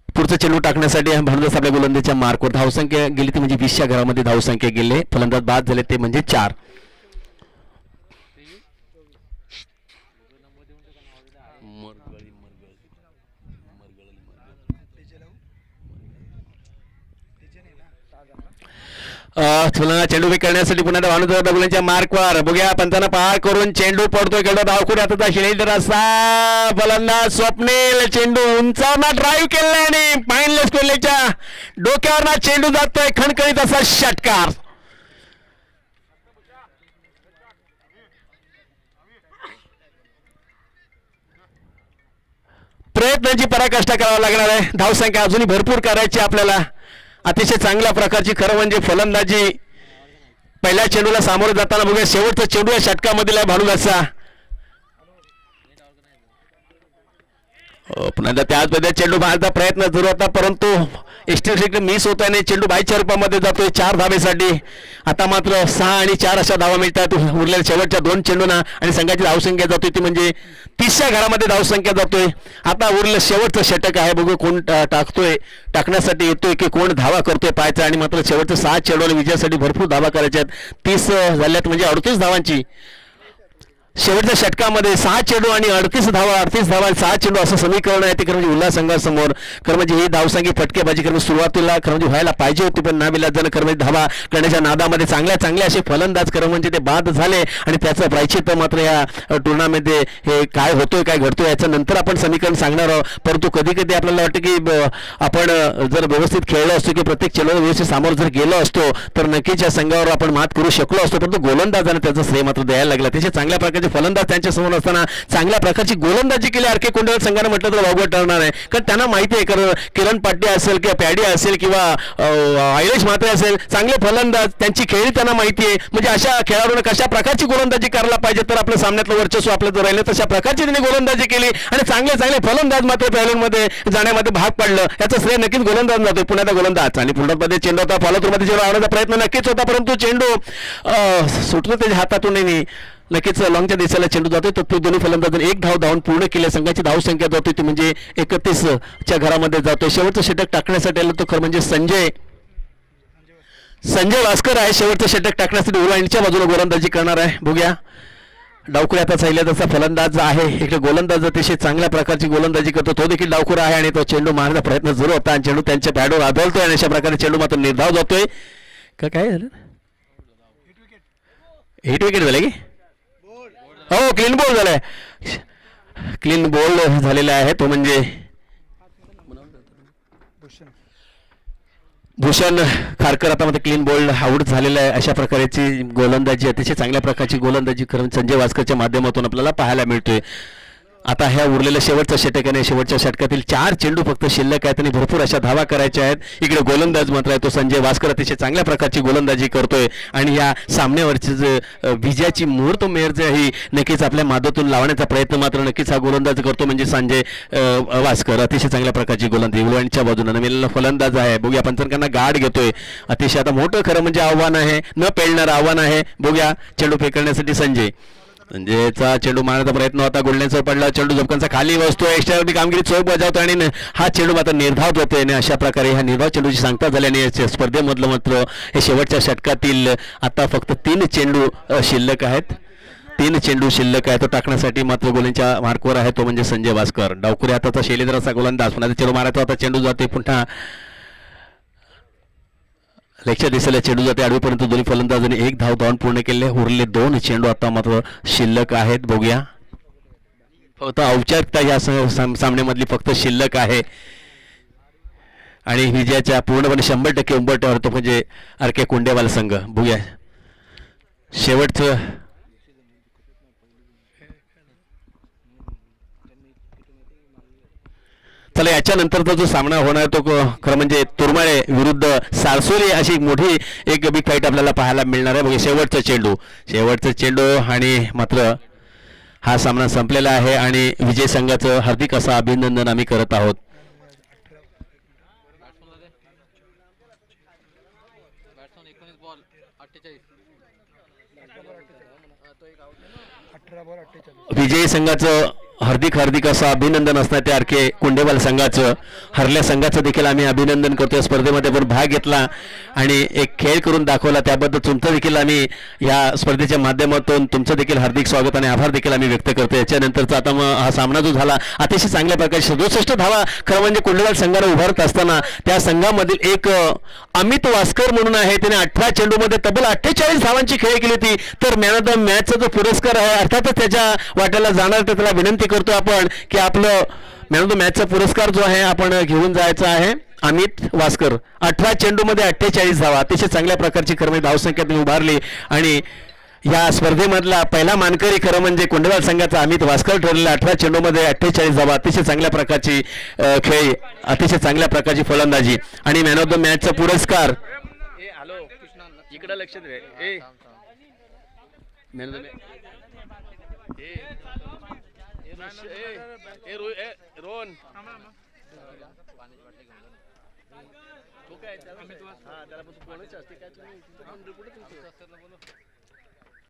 पुढचा चेंडू टाकण्यासाठी भानुदास आपल्या गोलंदाजीच्या मार्कवर. धावसंख्या गेली ती म्हणजे 20च्या घरामध्ये धावसंख्या गेले. फलंदाज बाद झाले ते म्हणजे 4. चेंडू विक करण्यासाठी पुन्हा भानुदास गुलांच्या मार्कवर. बघूया पंचांना पार करून चेंडू पडतोय. खेळतो धावखुरी हाताचा शिलेदार असा फलंदाज स्वप्नील. चेंडू उंचावरना ड्राईव्ह केला आणि पाईनलेस कोल्हेच्या डोक्यावरना चेंडू जातोय. खणखणीत असा षटकार. प्रयत्नाची पराकाष्ठा करावा लागणार आहे. धावसंख्या अजूनही भरपूर करायची आपल्याला. अतिशय चांगल्या प्रकारची खरं म्हणजे फलंदाजी पहिल्या चेंडूला सामोरं जाताना बघूया. शेवटचा चेंडू या षटकामधील आहे भानुदासचा. पुन्हा त्याच पद्धतीने चेंडू बाहेरचा प्रयत्न सुरू होता, परंतु एक्स्ट्रा मिस होत आहे. चेंडू बाईच्या रूपामध्ये जातोय 4 धावेसाठी. आता मात्र 6 आणि 4 अशा धावा मिळतात उरलेल्या शेवटच्या 2 चेंडूंना आणि संघाची धावसंख्या जातोय ती म्हणजे 30च्या घरामध्ये धावसंख्या जातोय. आता उरलेलं शेवटचं षटक आहे. बघू कोण टाकण्यासाठी येतोय की कोण धावा करतोय पाहायचं. आणि मात्र शेवटचं 6 चेंडूला विजयासाठी भरपूर धावा करायच्या आहेत. 30 झाल्यात म्हणजे 38 धावांची शेवटच्या षटकामध्ये. 6 चेंडू आणि 38 धावा 6 चेंडू असं समीकरण आहे ते खरं म्हणजे उल्हास संघासमोर. खरं म्हणजे ही धावसंख्या फटकेबाजी खरं सुरुवातीला खरं म्हणजे व्हायला पाहिजे होती, पण नाविलाजानं खरं म्हणजे धावा करण्याच्या नादामध्ये चांगले असे फलंदाज खरं म्हणजे ते बाद झाले. आणि त्याचं प्रायश्चित्त मात्र या टुर्नामध्ये हे काय होतोय काय घडतोय याचं नंतर आपण समीकरण सांगणार आहोत. परंतु कधी कधी आपल्याला वाटतं की आपण जर व्यवस्थित खेळलो असतो की प्रत्येक चेंडूला व्यवस्थित सामोर जर गेलो असतो तर नक्कीच या संघावर आपण मात करू शकलो असतो, परंतु गोलंदाजाने त्याचं श्रेय मात्र द्यायला लागलं. त्याचे चांगल्या प्रकारचे फलंदाज त्यांच्या समोर असताना चांगल्या प्रकारची गोलंदाजी केली. आर के कोंडल संघाने म्हटलं तर वावगं ठरणार आहे, कारण त्यांना माहिती आहे कारण किरण पाट्टे असेल किंवा पॅडी असेल किंवा आयलेश म्हात्रे असेल चांगले फलंदाज त्यांची खेळी त्यांना माहिती आहे. म्हणजे अशा खेळाडूंना कशा प्रकारची गोलंदाजी करायला पाहिजे तर आपल्या सामन्यातलं वर्चस्व आपलं जर राहिलं तशा प्रकारची त्यांनी गोलंदाजी केली आणि चांगले फलंदाज मात्र पॅव्हलियनमध्ये जाण्यामध्ये भाग पडलं. याचं श्रेय नक्कीच गोलंदाज जातोय. पुण्याचा गोलंदाज आणि पुण्यामध्ये चेंडू होता फॉलोथ्रूमध्ये चेंडू आणण्याचा प्रयत्न नक्कीच होता, परंतु चेंडू सुटतो त्याच्या हातातून नक्कीच लॉंगच्या दिशेला चेंडू जातोय. तर तो दोन्ही फलंदाजांनी 1 धाव धावून पूर्ण केल्या. संघाची धावसंख्या जातोय ती म्हणजे 31च्या घरामध्ये जातोय. शेवटचं षटक टाकण्यासाठी आलं तो खरं म्हणजे संजय वास्कर आहे. शेवटचं षटक टाकण्यासाठी उराणीच्या बाजूला गोलंदाजी करणार आहे. बघूया डावखुरी आता सैल्याचा फलंदाज आहे. इकडे गोलंदाज अतिशय चांगल्या प्रकारची गोलंदाजी करतो, तो देखील डावखुरा आहे आणि तो चेंडू मारण्याचा प्रयत्न सुरू होता आणि चेंडू त्यांच्या पॅडवर आदळतोय आणि अशा प्रकारे चेंडू मात्र निर्धाव जातोय. काय झालं? हिट विकेट झाले की हो क्लीन बॉल झालाय. क्लीन बॉल झालेला आहे तो म्हणजे भूषण खारकर. आता मध्ये क्लीन बॉल आउट झालेला आहे. अशा प्रकारची गोलंदाजी अतिशय चांगल्या प्रकारची गोलंदाजी खरं संजय वास्करच्या माध्यमातून आपल्याला पाहायला मिळतोय. आता ह्या उरलेल्या शेवटचा षटक आहे. शेवटच्या षटकातील 4 चेंडू फक्त शिल्लक आहेत आणि भरपूर अशा धावा करायच्या आहेत. इकडे गोलंदाज मात्र आहे तो संजय वास्कर, अतिशय चांगल्या प्रकारची गोलंदाजी करतोय आणि या सामन्यावरची जे विजयाची मुहूर्त मेहर जे आहे नक्कीच आपल्या माध्यमातून लावण्याचा प्रयत्न मात्र नक्कीच हा गोलंदाज करतो म्हणजे संजय वास्कर. अतिशय चांगल्या प्रकारची गोलंदाजी इंग्लंडच्या बाजूने नवीन फलंदाज आहे. बघूया पंचांना गाठ घेतोय. अतिशय आता मोठं खरं म्हणजे आव्हान आहे, न पेलणारं आव्हान आहे. बघूया चेंडू फेकण्यासाठी संजयचा चेंडू मारण्याचा प्रयत्न होता, गोल्डनसवर पडला, चेंडू झोपकांचा खाली बसतोय, एक्स्ट्रावरती कामगिरी चोख बजावतो आणि हा चेंडू मात्र निर्धाव होतोय आणि अशा प्रकारे ह्या निर्धाव चेंडूची सांगता झाल्याने या स्पर्धेमधलं मात्र हे शेवटच्या षटकातील आता फक्त 3 चेंडू शिल्लक आहेत. 3 चेंडू शिल्लक आहे. तो टाकण्यासाठी मात्र गोलंदाजच्या मार्कवर आहे तो म्हणजे संजय वास्कर. डावखुरी हाताचा शैलेंद्र असा गोलंदाज, पुन्हा चेंडू मारायचा होता, चेंडू जाते, पुन्हा लक्ष दिसेल चेंडू जाते आडवीपर्यंत. दोन्ही फलंदाजांनी 1 धाव धावून पूर्ण केले. उरले 2 चेंडू आता मात्र शिल्लक आहेत. बघूया फक्त औपचारिकता या सामन्यामधली फक्त शिल्लक आहे आणि विजयाच्या पूर्णपणे 100% उंबरठ्यावर तो म्हणजे आर.के. कुंडेवाल संघ. बघूया शेवटचं चला याच्यानंतरचा जो सामना होणार तो खरं म्हणजे तुरमाळे विरुद्ध सारसोली अशी एक मोठी एक बिग फाईट आपल्याला पाहायला मिळणार आहे. बघा शेवटचा चेंडू आणि मात्र हा सामना संपलेला आहे आणि विजय संघाचं हार्दिक असं अभिनंदन आम्ही करत आहोत. विजयी संघाचं हार्दिक असं अभिनंदन असणार ते आर.के. कुंडेवाल संघाचं. हरल्या संघाचं देखील आम्ही अभिनंदन करतोय. स्पर्धेमध्ये आपण भाग घेतला आणि एक खेळ करून दाखवला त्याबद्दल तुमचं देखील आम्ही या स्पर्धेच्या माध्यमातून तुमचं देखील हार्दिक स्वागत आणि आभार देखील आम्ही व्यक्त करतो. याच्यानंतरचा आता मग हा सामना जो झाला अतिशय चांगल्या प्रकारे 67 धावा खरं म्हणजे कुंडेवाल संघाला उभारत असताना त्या संघामधील एक अमित वास्कर म्हणून आहे, त्याने 18 चेंडूमध्ये तब्बल 48 धावांची खेळी केली होती. तर मॅन ऑफ द मॅचचा जो पुरस्कार आहे अर्थातच त्याच्या वाट्याला जाणार, तर त्याला विनंती करतो आपण की आपलं मॅन ऑफ द मॅचचा पुरस्कार जो आहे आपण घेऊन जायचा आहे. अमित वास्कर 18 चेंडूमध्ये 48 धावा, अतिशय चांगल्या प्रकारची खरं धावसंख्या त्यांनी उभारली आणि या स्पर्धेमधला पहिला मानकरी खरं म्हणजे कुंडेवाल संघाचा अमित वास्कर ठरलेला. 18 चेंडूमध्ये 48 धावा, अतिशय चांगल्या प्रकारची खेळी, अतिशय चांगल्या प्रकारची फलंदाजी आणि मॅन ऑफ द मॅचचा पुरस्कार इकडे लक्ष दे. Man of the Rohan